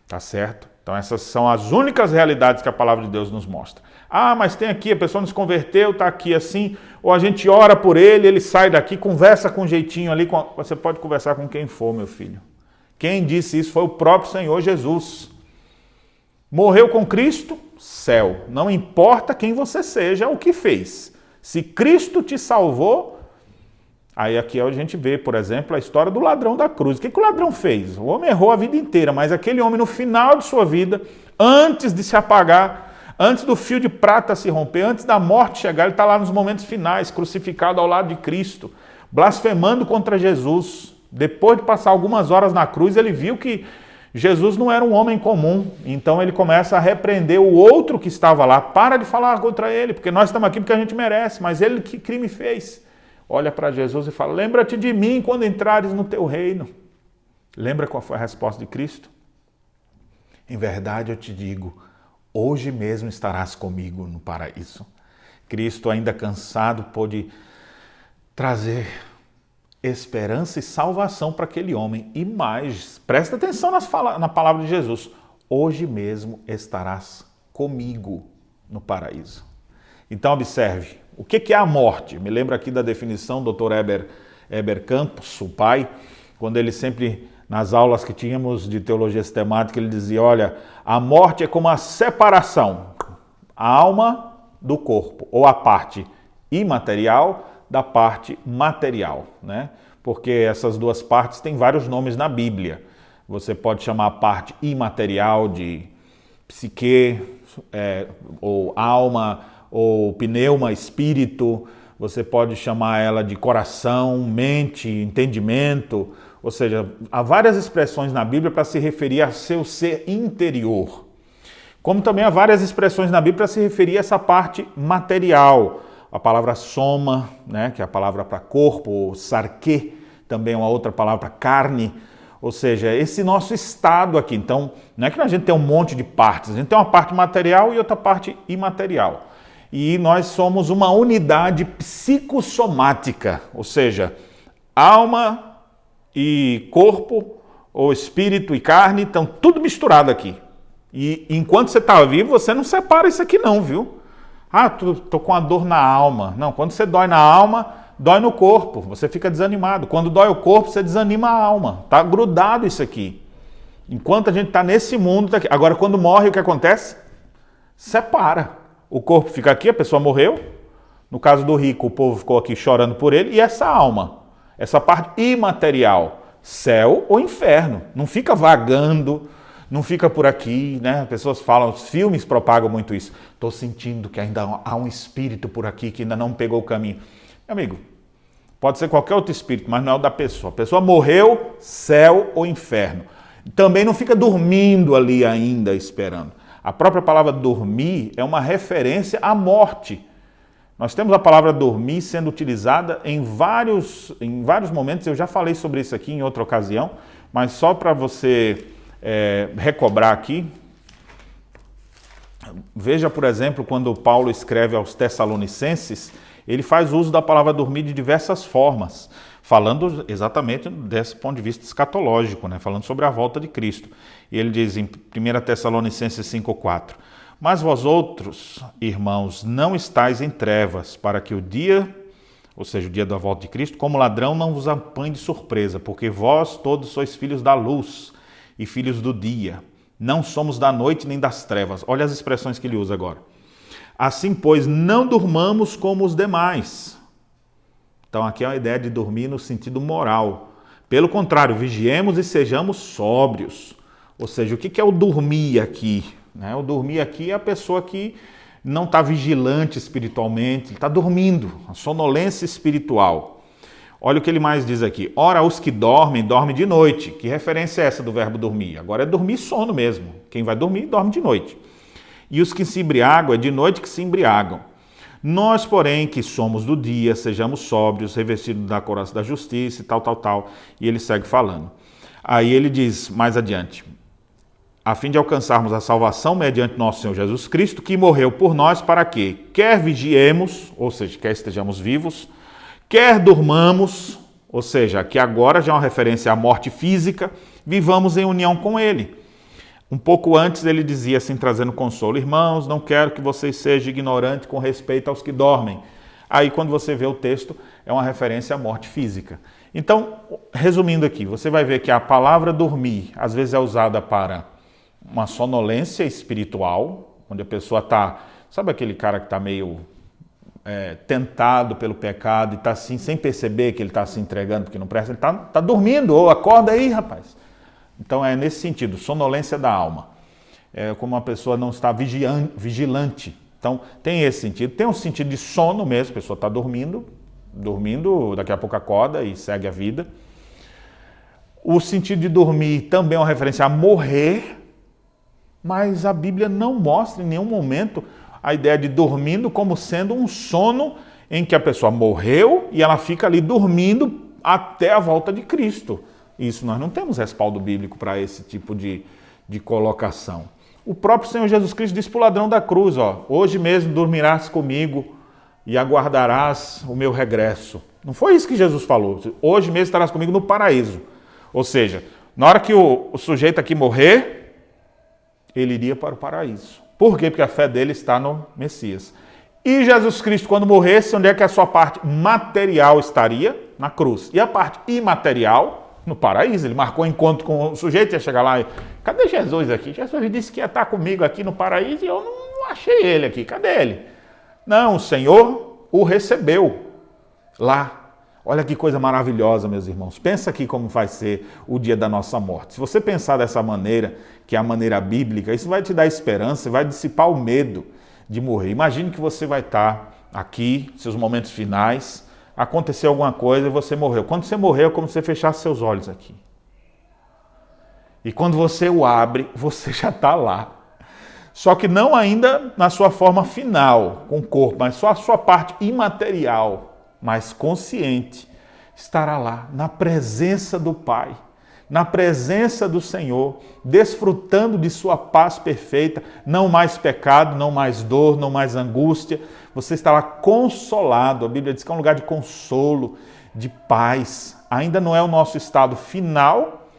Tá certo? Então essas são as únicas realidades que a palavra de Deus nos mostra. Ah, mas tem aqui, a pessoa não se converteu, está aqui assim, ou a gente ora por ele, ele sai daqui, conversa com um jeitinho ali, você pode conversar com quem for, meu filho. Quem disse isso foi o próprio Senhor Jesus. Morreu com Cristo, céu. Não importa quem você seja, o que fez. Se Cristo te salvou, aí aqui a gente vê, por exemplo, a história do ladrão da cruz. O que o ladrão fez? O homem errou a vida inteira, mas aquele homem no final de sua vida, antes de se apagar, Antes do fio de prata se romper, antes da morte chegar, ele está lá nos momentos finais, crucificado ao lado de Cristo, blasfemando contra Jesus. Depois de passar algumas horas na cruz, ele viu que Jesus não era um homem comum. Então ele começa a repreender o outro que estava lá. Para de falar contra ele, porque nós estamos aqui porque a gente merece, mas ele que crime fez? Olha para Jesus e fala, lembra-te de mim quando entrares no teu reino. Lembra qual foi a resposta de Cristo? Em verdade eu te digo, hoje mesmo estarás comigo no paraíso. Cristo, ainda cansado, pôde trazer esperança e salvação para aquele homem. E mais, presta atenção na palavra de Jesus. Hoje mesmo estarás comigo no paraíso. Então observe, o que é a morte? Me lembro aqui da definição do Dr. Heber Campos, o pai, quando ele sempre, nas aulas que tínhamos de teologia sistemática, ele dizia, olha, a morte é como a separação, a alma do corpo, ou a parte imaterial da parte material, né? Porque essas duas partes têm vários nomes na Bíblia. Você pode chamar a parte imaterial de psique, ou alma, ou pneuma, espírito. Você pode chamar ela de coração, mente, entendimento. Ou seja, há várias expressões na Bíblia para se referir a seu ser interior. Como também há várias expressões na Bíblia para se referir a essa parte material. A palavra soma, né, que é a palavra para corpo, ou sarque, também é uma outra palavra para carne. Ou seja, esse nosso estado aqui. Então, não é que a gente tem um monte de partes, a gente tem uma parte material e outra parte imaterial. E nós somos uma unidade psicossomática, ou seja, alma e corpo, ou espírito e carne, estão tudo misturado aqui. E enquanto você está vivo, você não separa isso aqui não, viu? Ah, tô com a dor na alma. Não, quando você dói na alma, dói no corpo, você fica desanimado. Quando dói o corpo, você desanima a alma. Está grudado isso aqui. Enquanto a gente está nesse mundo, tá aqui. Agora quando morre, o que acontece? Separa. O corpo fica aqui, a pessoa morreu. No caso do rico, o povo ficou aqui chorando por ele. E essa alma, essa parte imaterial, céu ou inferno. Não fica vagando, não fica por aqui, né? As pessoas falam, os filmes propagam muito isso. Estou sentindo que ainda há um espírito por aqui que ainda não pegou o caminho. Meu amigo, pode ser qualquer outro espírito, mas não é o da pessoa. A pessoa morreu, céu ou inferno. Também não fica dormindo ali ainda esperando. A própria palavra dormir é uma referência à morte. Nós temos a palavra dormir sendo utilizada em vários momentos. Eu já falei sobre isso aqui em outra ocasião, mas só para você recobrar aqui. Veja, por exemplo, quando Paulo escreve aos Tessalonicenses, ele faz uso da palavra dormir de diversas formas, falando exatamente desse ponto de vista escatológico, né? Falando sobre a volta de Cristo. E ele diz em 1 Tessalonicenses 5,4, mas vós outros, irmãos, não estáis em trevas, para que o dia, ou seja, o dia da volta de Cristo, como ladrão não vos apanhe de surpresa, porque vós todos sois filhos da luz e filhos do dia. Não somos da noite nem das trevas. Olha as expressões que ele usa agora. Assim, pois, não durmamos como os demais. Então, aqui é uma ideia de dormir no sentido moral. Pelo contrário, vigiemos e sejamos sóbrios. Ou seja, o que é o dormir aqui? O dormir aqui é a pessoa que não está vigilante espiritualmente, ele está dormindo, a sonolência espiritual. Olha o que ele mais diz aqui. Ora, os que dormem de noite. Que referência é essa do verbo dormir? Agora é dormir sono mesmo. Quem vai dormir, dorme de noite. E os que se embriagam, é de noite que se embriagam. Nós, porém, que somos do dia, sejamos sóbrios, revestidos da couraça da justiça e tal. E ele segue falando. Aí ele diz mais adiante, a fim de alcançarmos a salvação mediante nosso Senhor Jesus Cristo, que morreu por nós para que, quer vigiemos, ou seja, quer estejamos vivos, quer durmamos, ou seja, que agora já é uma referência à morte física, vivamos em união com Ele. Um pouco antes ele dizia assim, trazendo consolo, irmãos, não quero que vocês sejam ignorantes com respeito aos que dormem. Aí quando você vê o texto, é uma referência à morte física. Então, resumindo aqui, você vai ver que a palavra dormir, às vezes é usada para uma sonolência espiritual, onde a pessoa está, sabe aquele cara que está meio tentado pelo pecado e está assim, sem perceber que ele está se entregando porque não presta, ele está dormindo, ou acorda aí, rapaz. Então é nesse sentido, sonolência da alma. como uma pessoa não está vigilante. Então, tem esse sentido. Tem um sentido de sono mesmo, a pessoa está dormindo, daqui a pouco acorda e segue a vida. O sentido de dormir também é uma referência a morrer, mas a Bíblia não mostra em nenhum momento a ideia de dormindo como sendo um sono em que a pessoa morreu e ela fica ali dormindo até a volta de Cristo. Isso nós não temos respaldo bíblico para esse tipo de colocação. O próprio Senhor Jesus Cristo disse para o ladrão da cruz, hoje mesmo dormirás comigo e aguardarás o meu regresso. Não foi isso que Jesus falou, hoje mesmo estarás comigo no paraíso. Ou seja, na hora que o sujeito aqui morrer, ele iria para o paraíso. Por quê? Porque a fé dele está no Messias. E Jesus Cristo, quando morresse, onde é que a sua parte material estaria? Na cruz. E a parte imaterial? No paraíso. Ele marcou encontro com o sujeito, ia chegar lá e... Cadê Jesus aqui? Jesus disse que ia estar comigo aqui no paraíso e eu não achei ele aqui. Cadê ele? Não, o Senhor o recebeu lá. Olha que coisa maravilhosa, meus irmãos. Pensa aqui como vai ser o dia da nossa morte. Se você pensar dessa maneira, que é a maneira bíblica, isso vai te dar esperança, vai dissipar o medo de morrer. Imagine que você vai estar aqui, seus momentos finais, aconteceu alguma coisa e você morreu. Quando você morreu, é como se você fechasse seus olhos aqui. E quando você o abre, você já está lá. Só que não ainda na sua forma final, com o corpo, mas só a sua parte imaterial, mas consciente, estará lá, na presença do Pai, na presença do Senhor, desfrutando de sua paz perfeita, não mais pecado, não mais dor, não mais angústia. Você estará consolado. A Bíblia diz que é um lugar de consolo, de paz. Ainda não é o nosso estado final,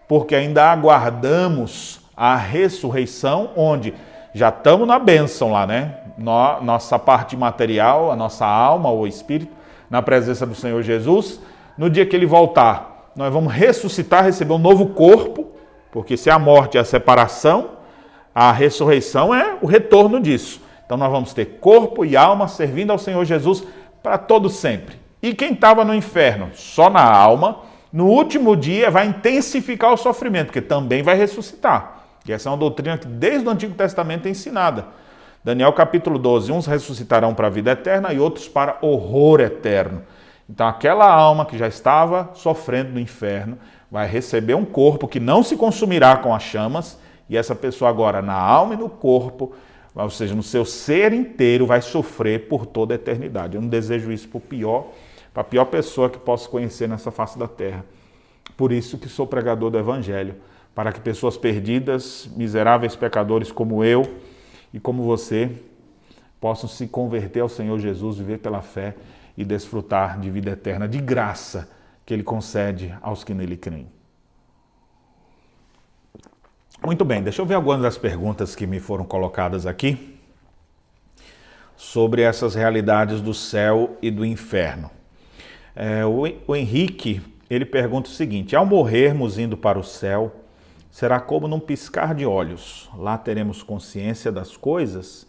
porque ainda aguardamos a ressurreição, onde já estamos na bênção lá, né? Nossa parte material, a nossa alma, o espírito, na presença do Senhor Jesus. No dia que ele voltar, nós vamos ressuscitar, receber um novo corpo, porque se a morte é a separação, a ressurreição é o retorno disso. Então nós vamos ter corpo e alma servindo ao Senhor Jesus para todo sempre. E quem estava no inferno, só na alma, no último dia vai intensificar o sofrimento, porque também vai ressuscitar. E essa é uma doutrina que desde o Antigo Testamento é ensinada. Daniel capítulo 12, uns ressuscitarão para a vida eterna e outros para horror eterno. Então aquela alma que já estava sofrendo no inferno vai receber um corpo que não se consumirá com as chamas, e essa pessoa agora na alma e no corpo, ou seja, no seu ser inteiro, vai sofrer por toda a eternidade. Eu não desejo isso para a pior pessoa que posso conhecer nessa face da terra. Por isso que sou pregador do Evangelho, para que pessoas perdidas, miseráveis pecadores como eu e como você, possam se converter ao Senhor Jesus, viver pela fé e desfrutar de vida eterna, de graça que Ele concede aos que nele creem. Muito bem, deixa eu ver algumas das perguntas que me foram colocadas aqui sobre essas realidades do céu e do inferno. O Henrique, ele pergunta o seguinte: ao morrermos indo para o céu, será como num piscar de olhos? Lá teremos consciência das coisas?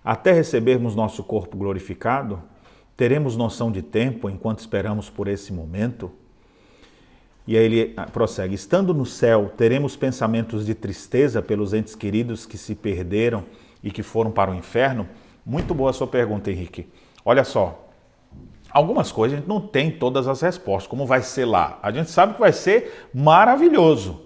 Até recebermos nosso corpo glorificado, teremos noção de tempo enquanto esperamos por esse momento? E aí ele prossegue: estando no céu, teremos pensamentos de tristeza pelos entes queridos que se perderam e que foram para o inferno? Muito boa a sua pergunta, Henrique. Olha só, algumas coisas a gente não tem todas as respostas. Como vai ser lá? A gente sabe que vai ser maravilhoso.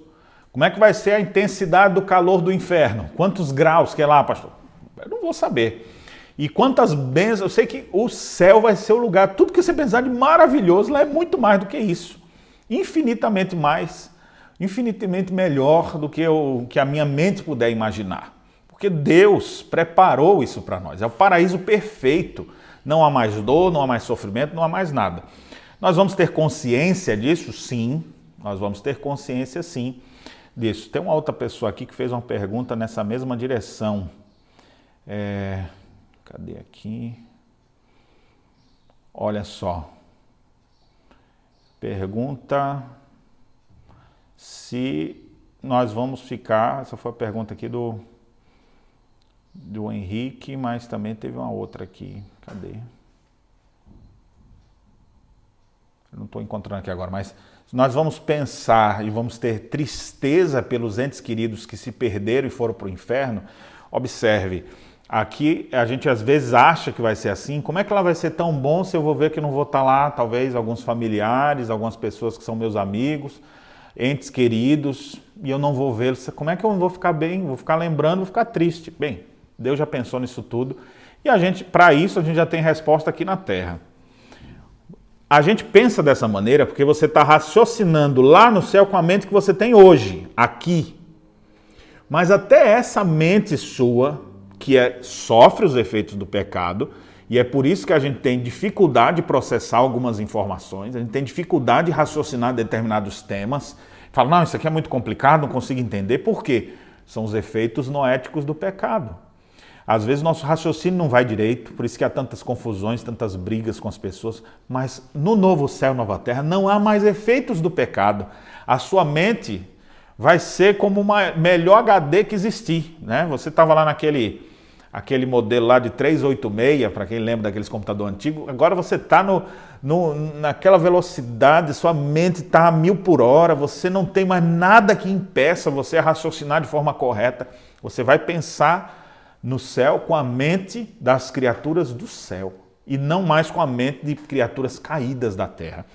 Como é que vai ser a intensidade do calor do inferno? Quantos graus que é lá, pastor? Eu não vou saber. E quantas bênçãos, eu sei que o céu vai ser o lugar, tudo que você pensar de maravilhoso lá é muito mais do que isso. Infinitamente mais, infinitamente melhor do que a minha mente puder imaginar. Porque Deus preparou isso para nós, é o paraíso perfeito. Não há mais dor, não há mais sofrimento, não há mais nada. Nós vamos ter consciência disso? Sim, nós vamos ter consciência sim disso. Tem uma outra pessoa aqui que fez uma pergunta nessa mesma direção. Cadê aqui? Olha só. Pergunta se nós vamos ficar... Essa foi a pergunta aqui do Henrique, mas também teve uma outra aqui. Cadê? Eu não estou encontrando aqui agora, mas nós vamos pensar e vamos ter tristeza pelos entes queridos que se perderam e foram para o inferno, observe, aqui a gente às vezes acha que vai ser assim. Como é que ela vai ser tão bom se eu vou ver que não vou estar lá, talvez alguns familiares, algumas pessoas que são meus amigos, entes queridos, e eu não vou vê-los? Como é que eu vou ficar bem? Vou ficar lembrando, vou ficar triste. Bem, Deus já pensou nisso tudo e para isso a gente já tem resposta aqui na terra. A gente pensa dessa maneira porque você está raciocinando lá no céu com a mente que você tem hoje, aqui. Mas até essa mente sua, que sofre os efeitos do pecado, e é por isso que a gente tem dificuldade de processar algumas informações, a gente tem dificuldade de raciocinar determinados temas, fala, não, isso aqui é muito complicado, não consigo entender. Por quê? São os efeitos noéticos do pecado. Às vezes nosso raciocínio não vai direito, por isso que há tantas confusões, tantas brigas com as pessoas, mas no novo céu, nova terra, não há mais efeitos do pecado. A sua mente vai ser como uma melhor HD que existir, né? Você estava lá aquele modelo lá de 386, para quem lembra daqueles computadores antigos, agora você está naquela velocidade, sua mente está a 1000 por hora, você não tem mais nada que impeça você a raciocinar de forma correta, você vai pensar no céu com a mente das criaturas do céu e não mais com a mente de criaturas caídas da terra.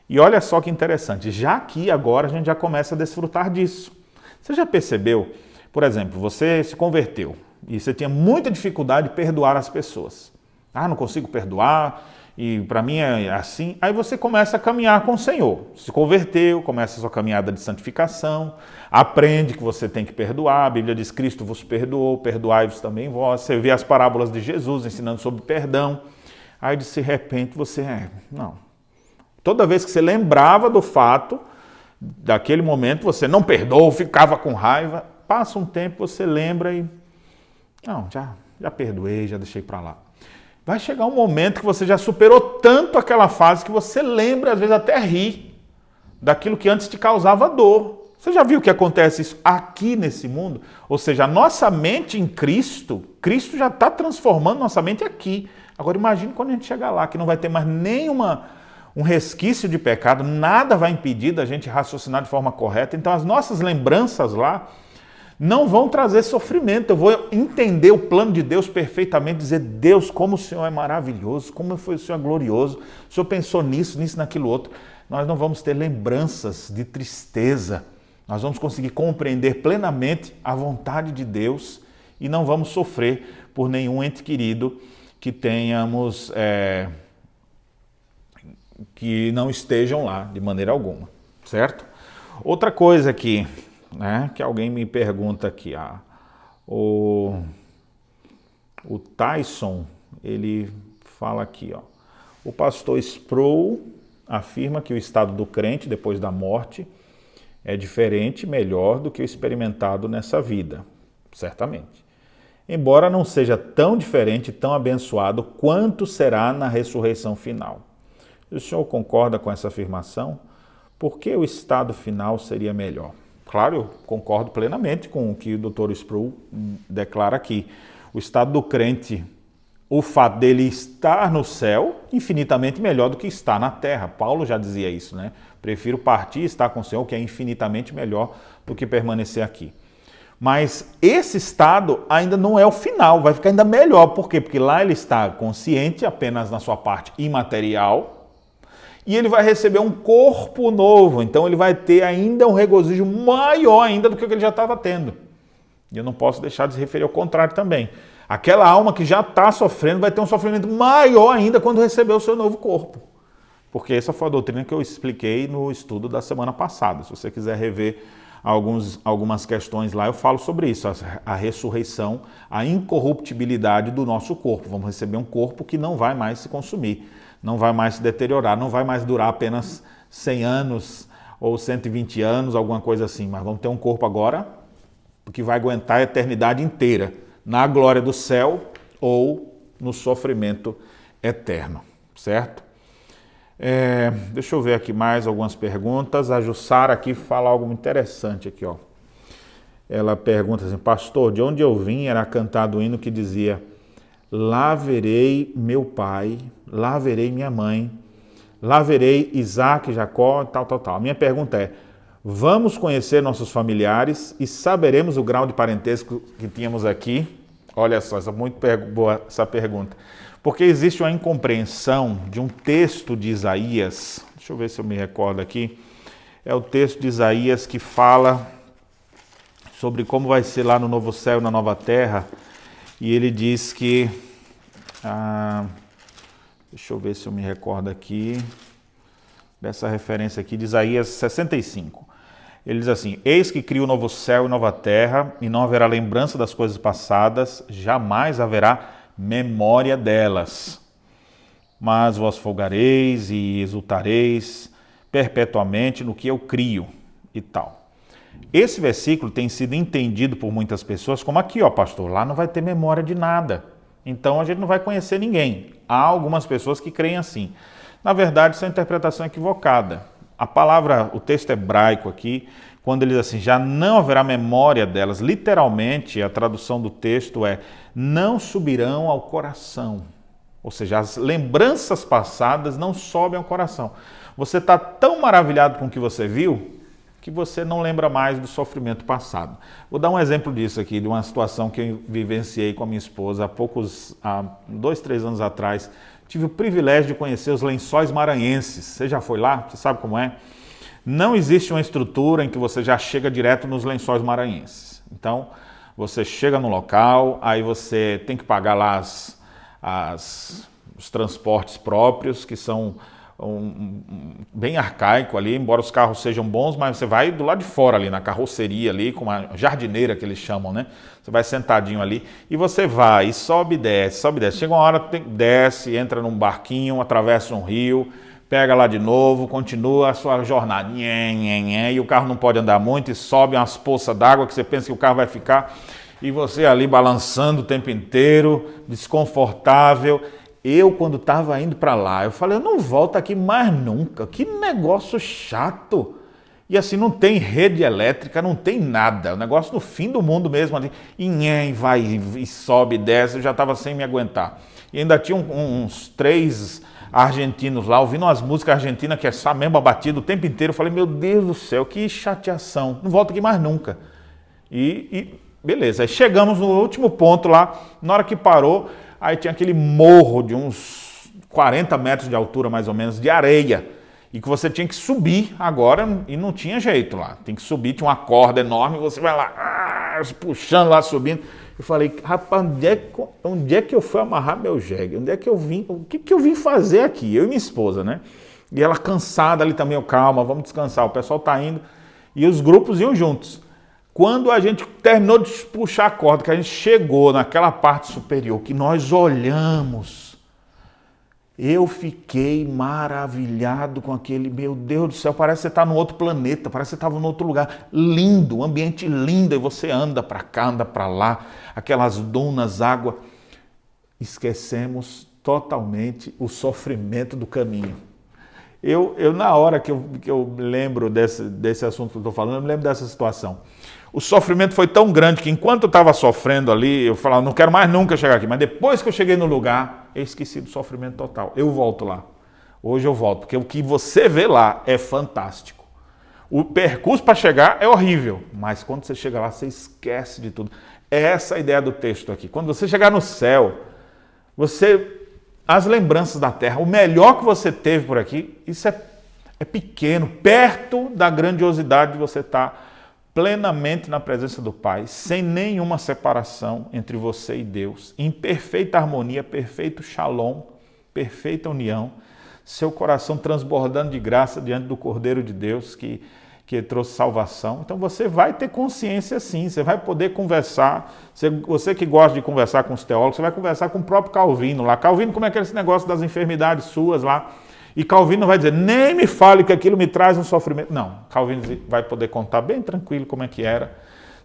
E olha só que interessante, já aqui agora a gente já começa a desfrutar disso. Você já percebeu, por exemplo, você se converteu e você tinha muita dificuldade de perdoar as pessoas. Ah, não consigo perdoar e para mim é assim. Aí você começa a caminhar com o Senhor. Se converteu, começa a sua caminhada de santificação, aprende que você tem que perdoar. A Bíblia diz, Cristo vos perdoou, perdoai-vos também vós. Você vê as parábolas de Jesus ensinando sobre perdão. Aí de repente você, não. Toda vez que você lembrava do fato, daquele momento você não perdoou, ficava com raiva. Passa um tempo, você lembra e... Não, já perdoei, já deixei para lá. Vai chegar um momento que você já superou tanto aquela fase que você lembra, às vezes até ri, daquilo que antes te causava dor. Você já viu que acontece isso aqui nesse mundo? Ou seja, a nossa mente em Cristo, Cristo já está transformando nossa mente aqui. Agora imagine quando a gente chegar lá, que não vai ter mais um resquício de pecado, nada vai impedir da gente raciocinar de forma correta. Então as nossas lembranças lá não vão trazer sofrimento. Eu vou entender o plano de Deus perfeitamente, dizer, Deus, como o Senhor é maravilhoso, como foi o Senhor glorioso, o Senhor pensou nisso, naquilo outro. Nós não vamos ter lembranças de tristeza, nós vamos conseguir compreender plenamente a vontade de Deus e não vamos sofrer por nenhum ente querido que tenhamos, que não estejam lá de maneira alguma, certo? Outra coisa aqui, que alguém me pergunta aqui, o Tyson, ele fala aqui, o pastor Sproul afirma que o estado do crente depois da morte é diferente, melhor do que o experimentado nessa vida, certamente. Embora não seja tão diferente, tão abençoado quanto será na ressurreição final. O senhor concorda com essa afirmação? Por que o estado final seria melhor? Claro, eu concordo plenamente com o que o Dr. Sproul declara aqui. O estado do crente, o fato dele estar no céu, infinitamente melhor do que estar na terra. Paulo já dizia isso, né? Prefiro partir e estar com o Senhor, que é infinitamente melhor do que permanecer aqui. Mas esse estado ainda não é o final, vai ficar ainda melhor. Por quê? Porque lá ele está consciente apenas na sua parte imaterial, e ele vai receber um corpo novo, então ele vai ter ainda um regozijo maior ainda do que o que ele já estava tendo. E eu não posso deixar de se referir ao contrário também. Aquela alma que já está sofrendo vai ter um sofrimento maior ainda quando receber o seu novo corpo. Porque essa foi a doutrina que eu expliquei no estudo da semana passada. Se você quiser rever algumas questões lá, eu falo sobre isso, a ressurreição, a incorruptibilidade do nosso corpo. Vamos receber um corpo que não vai mais se consumir, não vai mais se deteriorar, não vai mais durar apenas 100 anos ou 120 anos, alguma coisa assim, mas vamos ter um corpo agora que vai aguentar a eternidade inteira, na glória do céu ou no sofrimento eterno, certo? Deixa eu ver aqui mais algumas perguntas. A Jussara aqui fala algo interessante aqui, ó. Ela pergunta assim, pastor, de onde eu vim era cantado o hino que dizia: lá verei meu pai, lá verei minha mãe, Lá verei Isaac, Jacó, tal. A minha pergunta é, vamos conhecer nossos familiares e saberemos o grau de parentesco que tínhamos aqui? Olha só, essa é muito boa essa pergunta. Porque existe uma incompreensão de um texto de Isaías, deixa eu ver se eu me recordo aqui, é o texto de Isaías que fala sobre como vai ser lá no novo céu e na nova terra, e ele diz que, deixa eu ver se eu me recordo aqui, dessa referência aqui de Isaías 65. Ele diz assim, eis que crio o novo céu e nova terra, e não haverá lembrança das coisas passadas, jamais haverá memória delas. Mas vós folgareis e exultareis perpetuamente no que eu crio e tal. Esse versículo tem sido entendido por muitas pessoas como aqui, ó, pastor, lá não vai ter memória de nada. Então a gente não vai conhecer ninguém. Há algumas pessoas que creem assim. Na verdade, isso é uma interpretação equivocada. A palavra, o texto hebraico aqui, quando ele diz assim, já não haverá memória delas, literalmente a tradução do texto é, não subirão ao coração. Ou seja, as lembranças passadas não sobem ao coração. Você está tão maravilhado com o que você viu, que você não lembra mais do sofrimento passado. Vou dar um exemplo disso aqui, de uma situação que eu vivenciei com a minha esposa há 2, 3 anos atrás. Tive o privilégio de conhecer os Lençóis Maranhenses. Você já foi lá? Você sabe como é? Não existe uma estrutura em que você já chega direto nos Lençóis Maranhenses. Então, você chega no local, aí você tem que pagar lá os transportes próprios, que são bem arcaico ali, embora os carros sejam bons, mas você vai do lado de fora ali, na carroceria ali, com uma jardineira que eles chamam, né? Você vai sentadinho ali e você vai e sobe e desce, sobe e desce. Chega uma hora, desce, entra num barquinho, atravessa um rio, pega lá de novo, continua a sua jornada. E o carro não pode andar muito e sobe umas poças d'água que você pensa que o carro vai ficar e você ali balançando o tempo inteiro, desconfortável. Eu, quando estava indo para lá, eu falei, eu não volto aqui mais nunca, que negócio chato. E assim, não tem rede elétrica, não tem nada, o negócio no fim do mundo mesmo, ali, e vai e sobe e desce, eu já estava sem me aguentar. E ainda tinha uns 3 argentinos lá, ouvindo umas músicas argentinas, que é essa mesma batida o tempo inteiro, eu falei, meu Deus do céu, que chateação, não volto aqui mais nunca. E beleza, aí chegamos no último ponto lá, na hora que parou, aí tinha aquele morro de uns 40 metros de altura, mais ou menos, de areia. E que você tinha que subir agora e não tinha jeito lá. Tem que subir, tinha uma corda enorme, você vai lá, puxando lá, subindo. Eu falei, rapaz, onde é que eu fui amarrar meu jegue? Onde é que eu vim? O que eu vim fazer aqui? Eu e minha esposa, né? E ela cansada ali também, calma, vamos descansar. O pessoal tá indo. E os grupos iam juntos. Quando a gente terminou de puxar a corda, que a gente chegou naquela parte superior, que nós olhamos, eu fiquei maravilhado com aquele, meu Deus do céu, parece que você está num outro planeta, parece que você estava num outro lugar, lindo, um ambiente lindo, e você anda para cá, anda para lá, aquelas dunas, água. Esquecemos totalmente o sofrimento do caminho. Eu na hora que eu lembro desse assunto que eu estou falando, eu me lembro dessa situação. O sofrimento foi tão grande que enquanto eu estava sofrendo ali, eu falava, não quero mais nunca chegar aqui. Mas depois que eu cheguei no lugar, eu esqueci do sofrimento total. Eu volto lá. Hoje eu volto, porque o que você vê lá é fantástico. O percurso para chegar é horrível, mas quando você chega lá, você esquece de tudo. É essa a ideia do texto aqui. Quando você chegar no céu, as lembranças da terra, o melhor que você teve por aqui, isso é pequeno, perto da grandiosidade de você estar plenamente na presença do Pai, sem nenhuma separação entre você e Deus, em perfeita harmonia, perfeito shalom, perfeita união, seu coração transbordando de graça diante do Cordeiro de Deus que trouxe salvação. Então você vai ter consciência sim, você vai poder conversar, você que gosta de conversar com os teólogos, você vai conversar com o próprio Calvino lá. Calvino, como é que é esse negócio das enfermidades suas lá? E Calvino vai dizer, nem me fale que aquilo me traz um sofrimento. Não, Calvino vai poder contar bem tranquilo como é que era.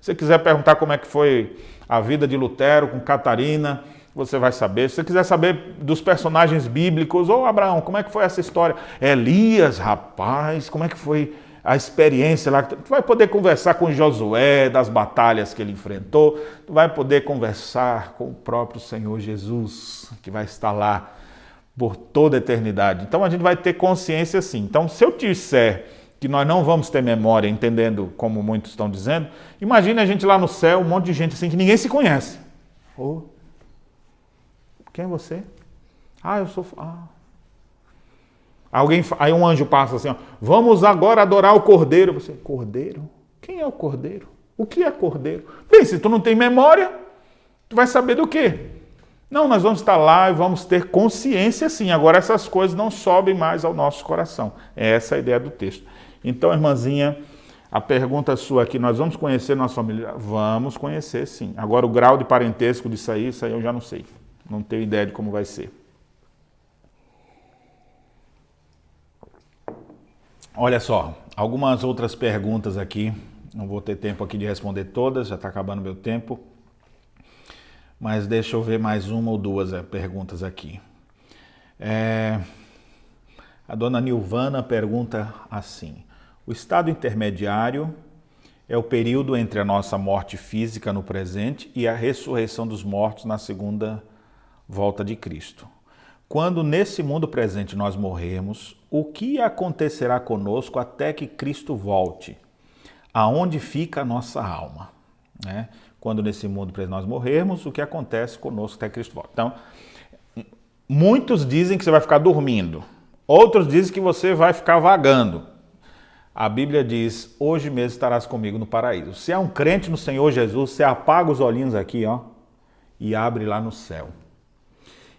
Se você quiser perguntar como é que foi a vida de Lutero com Catarina, você vai saber. Se você quiser saber dos personagens bíblicos, ou Abraão, como é que foi essa história? Elias, rapaz, como é que foi a experiência lá? Tu vai poder conversar com Josué, das batalhas que ele enfrentou. Tu vai poder conversar com o próprio Senhor Jesus, que vai estar lá por toda a eternidade. Então a gente vai ter consciência assim. Então se eu disser que nós não vamos ter memória, entendendo como muitos estão dizendo, imagine a gente lá no céu, um monte de gente assim que ninguém se conhece. Oh, quem é você? Eu sou... Aí um anjo passa assim, ó, vamos agora adorar o Cordeiro. Você, Cordeiro? Quem é o Cordeiro? O que é Cordeiro? Bem, se tu não tem memória, tu vai saber do quê? Não, nós vamos estar lá e vamos ter consciência sim. Agora essas coisas não sobem mais ao nosso coração. É essa a ideia do texto. Então, irmãzinha, a pergunta sua aqui, nós vamos conhecer nossa família? Vamos conhecer sim. Agora o grau de parentesco disso aí eu já não sei. Não tenho ideia de como vai ser. Olha só, algumas outras perguntas aqui. Não vou ter tempo aqui de responder todas, já está acabando meu tempo. Mas deixa eu ver mais uma ou duas perguntas aqui. A dona Nilvana pergunta assim: o estado intermediário é o período entre a nossa morte física no presente e a ressurreição dos mortos na segunda volta de Cristo. Quando nesse mundo presente nós morrermos, o que acontecerá conosco até que Cristo volte? Aonde fica a nossa alma? Né? Quando nesse mundo presente nós morrermos, o que acontece conosco até Cristo volte? Então, muitos dizem que você vai ficar dormindo, outros dizem que você vai ficar vagando. A Bíblia diz, hoje mesmo estarás comigo no paraíso. Se é um crente no Senhor Jesus, você apaga os olhinhos aqui, ó, e abre lá no céu.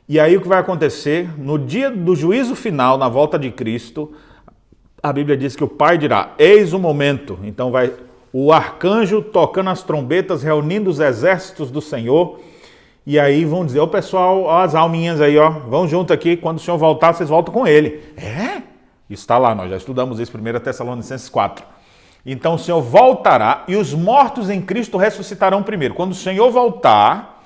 E aí o que vai acontecer? No dia do juízo final, na volta de Cristo, a Bíblia diz que o Pai dirá, eis o momento. Então vai o arcanjo tocando as trombetas, reunindo os exércitos do Senhor. E aí vão dizer, pessoal, ó, as alminhas aí, ó, vão junto aqui, quando o Senhor voltar, vocês voltam com ele. Isso está lá, nós já estudamos isso, 1 Tessalonicenses 4. Então o Senhor voltará e os mortos em Cristo ressuscitarão primeiro. Quando o Senhor voltar,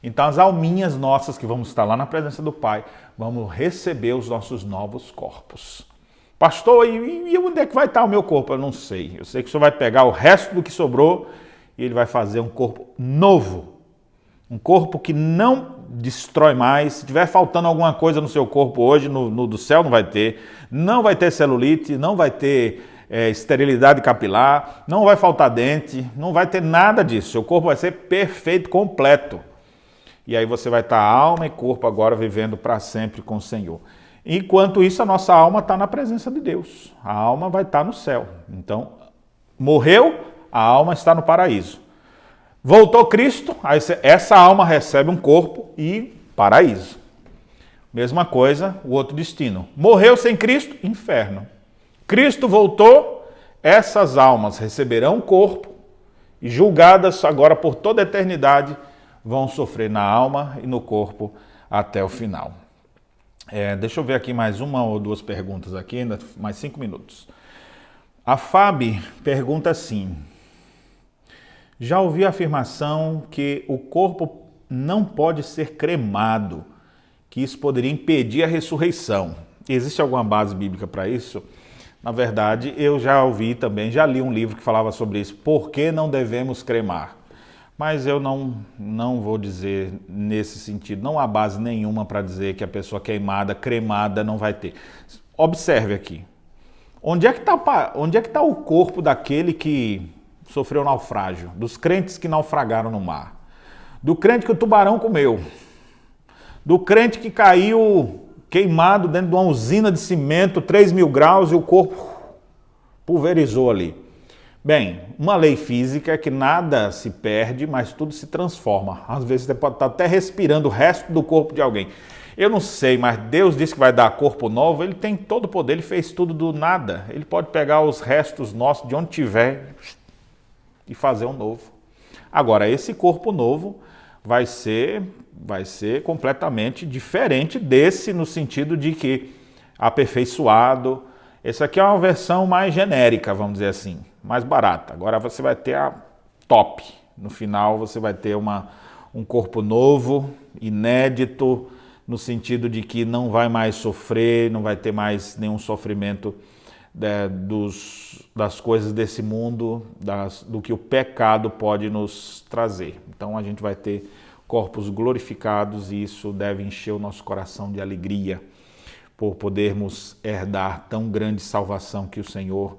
então as alminhas nossas que vamos estar lá na presença do Pai, vamos receber os nossos novos corpos. Pastor, e onde é que vai estar o meu corpo? Eu não sei. Eu sei que o Senhor vai pegar o resto do que sobrou e Ele vai fazer um corpo novo. Um corpo que não destrói mais. Se tiver faltando alguma coisa no seu corpo hoje, no do céu não vai ter. Não vai ter celulite, não vai ter esterilidade capilar, não vai faltar dente, não vai ter nada disso. Seu corpo vai ser perfeito, completo. E aí você vai estar alma e corpo agora vivendo para sempre com o Senhor. Enquanto isso, a nossa alma está na presença de Deus. A alma vai estar no céu. Então, morreu, a alma está no paraíso. Voltou Cristo, aí essa alma recebe um corpo e paraíso. Mesma coisa, o outro destino. Morreu sem Cristo, inferno. Cristo voltou, essas almas receberão um corpo e julgadas agora por toda a eternidade, vão sofrer na alma e no corpo até o final. Deixa eu ver aqui mais uma ou duas perguntas aqui, ainda mais 5 minutos. A Fábio pergunta assim: já ouvi a afirmação que o corpo não pode ser cremado, que isso poderia impedir a ressurreição. Existe alguma base bíblica para isso? Na verdade, eu já ouvi também, já li um livro que falava sobre isso, por que não devemos cremar? Mas eu não vou dizer nesse sentido, não há base nenhuma para dizer que a pessoa queimada, cremada não vai ter. Observe aqui, onde é que está o corpo daquele que sofreu naufrágio, dos crentes que naufragaram no mar, do crente que o tubarão comeu, do crente que caiu queimado dentro de uma usina de cimento, 3.000 graus e o corpo pulverizou ali. Bem, uma lei física é que nada se perde, mas tudo se transforma. Às vezes você pode estar até respirando o resto do corpo de alguém. Eu não sei, mas Deus disse que vai dar corpo novo, Ele tem todo o poder, Ele fez tudo do nada. Ele pode pegar os restos nossos de onde tiver e fazer um novo. Agora, esse corpo novo vai ser completamente diferente desse, no sentido de que aperfeiçoado. Esse aqui é uma versão mais genérica, vamos dizer assim, mais barata. Agora você vai ter a top. No final você vai ter um corpo novo, inédito, no sentido de que não vai mais sofrer, não vai ter mais nenhum sofrimento das coisas desse mundo, do que o pecado pode nos trazer. Então a gente vai ter corpos glorificados e isso deve encher o nosso coração de alegria. por podermos herdar tão grande salvação que o Senhor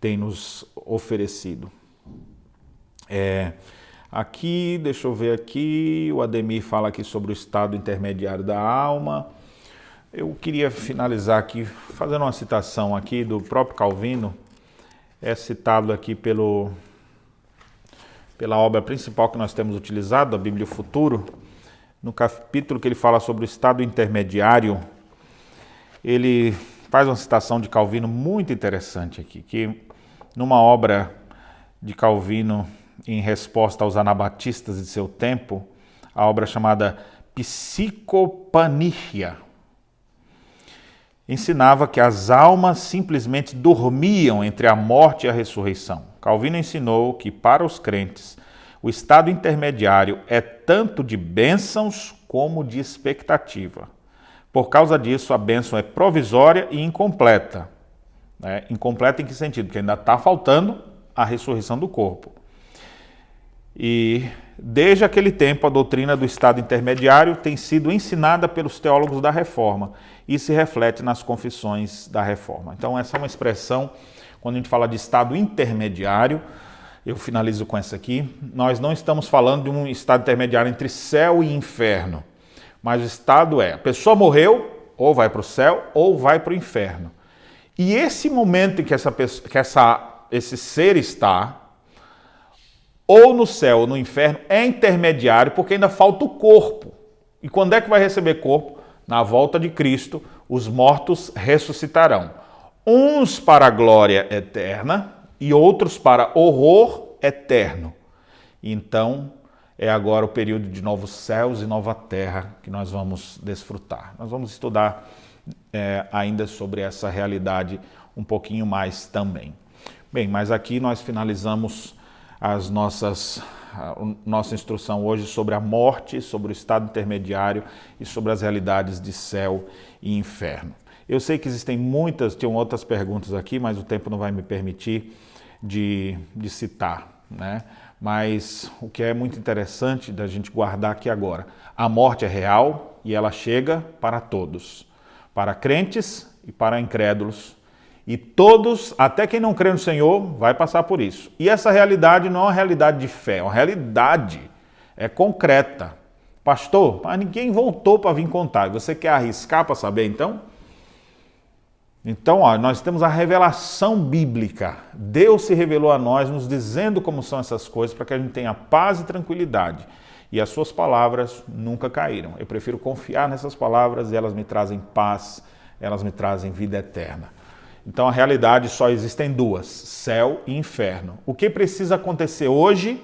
tem nos oferecido. Aqui, deixa eu ver aqui, o Ademir fala aqui sobre o estado intermediário da alma. Eu queria finalizar aqui, fazendo uma citação aqui do próprio Calvino, é citado aqui pela obra principal que nós temos utilizado, a Bíblia Futuro, no capítulo que ele fala sobre o estado intermediário, ele faz uma citação de Calvino muito interessante aqui, que numa obra de Calvino, em resposta aos anabatistas de seu tempo, a obra chamada Psicopanichia, ensinava que as almas simplesmente dormiam entre a morte e a ressurreição. Calvino ensinou que, para os crentes, o estado intermediário é tanto de bênçãos como de expectativa. Por causa disso, a bênção é provisória e incompleta. Incompleta em que sentido? Porque ainda está faltando a ressurreição do corpo. E desde aquele tempo, a doutrina do estado intermediário tem sido ensinada pelos teólogos da Reforma e se reflete nas confissões da Reforma. Então, essa é uma expressão, quando a gente fala de estado intermediário, eu finalizo com essa aqui, nós não estamos falando de um estado intermediário entre céu e inferno, mas o estado a pessoa morreu, ou vai para o céu, ou vai para o inferno. E esse momento em que esse ser está, ou no céu ou no inferno, é intermediário, porque ainda falta o corpo. E quando é que vai receber corpo? Na volta de Cristo, os mortos ressuscitarão. Uns para a glória eterna e outros para horror eterno. Então, é agora o período de novos céus e nova terra que nós vamos desfrutar. Nós vamos estudar ainda sobre essa realidade um pouquinho mais também. Bem, mas aqui nós finalizamos nossa instrução hoje sobre a morte, sobre o estado intermediário e sobre as realidades de céu e inferno. Eu sei que tinham outras perguntas aqui, mas o tempo não vai me permitir de citar, né? Mas o que é muito interessante da gente guardar aqui agora, a morte é real e ela chega para todos, para crentes e para incrédulos. E todos, até quem não crê no Senhor, vai passar por isso. E essa realidade não é uma realidade de fé, é uma realidade, é concreta. Pastor, mas ninguém voltou para vir contar. Você quer arriscar para saber então? Então, nós temos a revelação bíblica. Deus se revelou a nós, nos dizendo como são essas coisas, para que a gente tenha paz e tranquilidade. E as suas palavras nunca caíram. Eu prefiro confiar nessas palavras e elas me trazem paz, elas me trazem vida eterna. Então, a realidade só existem duas, céu e inferno. O que precisa acontecer hoje?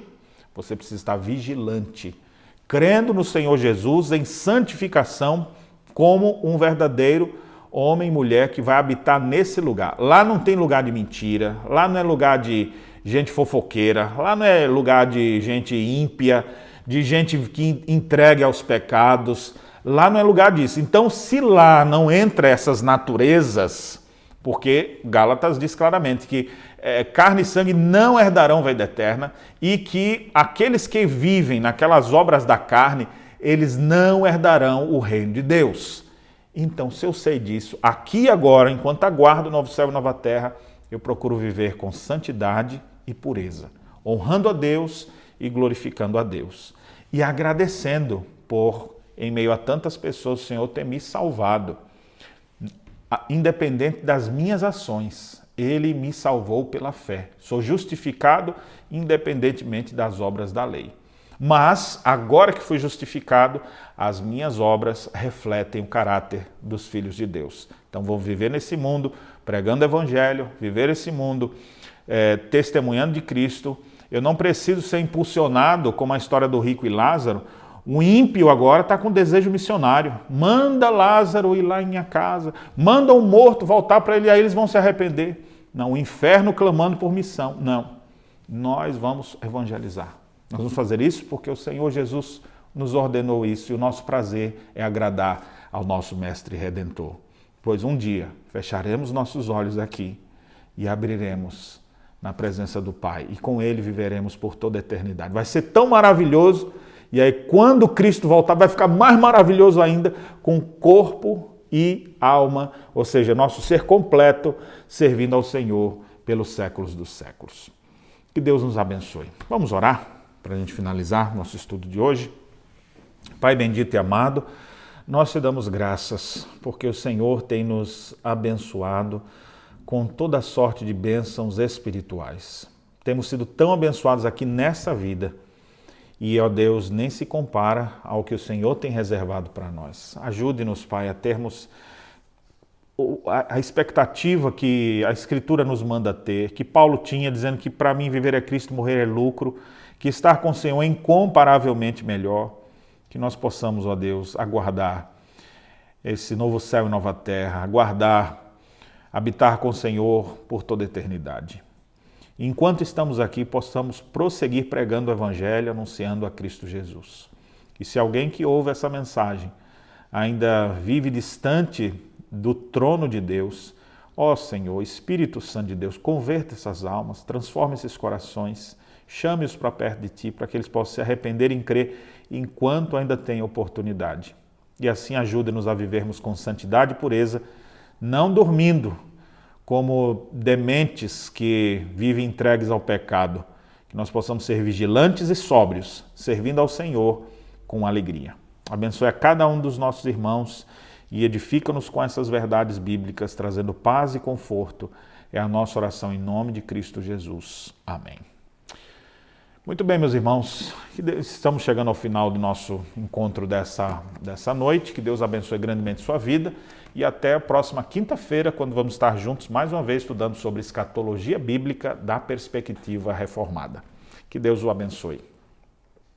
Você precisa estar vigilante, crendo no Senhor Jesus em santificação como um verdadeiro homem e mulher que vai habitar nesse lugar. Lá não tem lugar de mentira, lá não é lugar de gente fofoqueira, lá não é lugar de gente ímpia, de gente que entregue aos pecados, lá não é lugar disso. Então, se lá não entra essas naturezas, porque Gálatas diz claramente que carne e sangue não herdarão a vida eterna e que aqueles que vivem naquelas obras da carne, eles não herdarão o reino de Deus. Então, se eu sei disso, aqui e agora, enquanto aguardo o novo céu e nova terra, eu procuro viver com santidade e pureza, honrando a Deus e glorificando a Deus. E agradecendo por, em meio a tantas pessoas, o Senhor ter me salvado. Independente das minhas ações, Ele me salvou pela fé. Sou justificado independentemente das obras da lei. Mas, agora que fui justificado, as minhas obras refletem o caráter dos filhos de Deus. Então, vou viver nesse mundo, pregando o Evangelho, viver esse mundo, testemunhando de Cristo. Eu não preciso ser impulsionado, como a história do rico e Lázaro. O ímpio agora está com desejo missionário. Manda Lázaro ir lá em minha casa. Manda um morto voltar para ele, aí eles vão se arrepender. Não, o inferno clamando por missão. Não, nós vamos evangelizar. Nós vamos fazer isso porque o Senhor Jesus nos ordenou isso e o nosso prazer é agradar ao nosso Mestre Redentor. Pois um dia fecharemos nossos olhos aqui e abriremos na presença do Pai e com Ele viveremos por toda a eternidade. Vai ser tão maravilhoso. E aí, quando Cristo voltar, vai ficar mais maravilhoso ainda, com corpo e alma, ou seja, nosso ser completo, servindo ao Senhor pelos séculos dos séculos. Que Deus nos abençoe. Vamos orar para a gente finalizar nosso estudo de hoje. Pai bendito e amado, nós te damos graças porque o Senhor tem nos abençoado com toda sorte de bênçãos espirituais. Temos sido tão abençoados aqui nessa vida e, ó Deus, nem se compara ao que o Senhor tem reservado para nós. Ajude-nos, Pai, a termos a expectativa que a Escritura nos manda ter, que Paulo tinha, dizendo que para mim viver é Cristo, morrer é lucro, que estar com o Senhor é incomparavelmente melhor, que nós possamos, ó Deus, aguardar esse novo céu e nova terra, aguardar, habitar com o Senhor por toda a eternidade. Enquanto estamos aqui, possamos prosseguir pregando o Evangelho, anunciando a Cristo Jesus. E se alguém que ouve essa mensagem ainda vive distante do trono de Deus, ó Senhor, Espírito Santo de Deus, converta essas almas, transforma esses corações, chame-os para perto de Ti, para que eles possam se arrepender e crer enquanto ainda tem oportunidade. E assim ajude-nos a vivermos com santidade e pureza, não dormindo como dementes que vivem entregues ao pecado, que nós possamos ser vigilantes e sóbrios, servindo ao Senhor com alegria. Abençoe a cada um dos nossos irmãos e edifica-nos com essas verdades bíblicas, trazendo paz e conforto. É a nossa oração em nome de Cristo Jesus. Amém. Muito bem, meus irmãos, estamos chegando ao final do nosso encontro dessa noite. Que Deus abençoe grandemente sua vida e até a próxima quinta-feira, quando vamos estar juntos mais uma vez estudando sobre escatologia bíblica da perspectiva reformada. Que Deus o abençoe.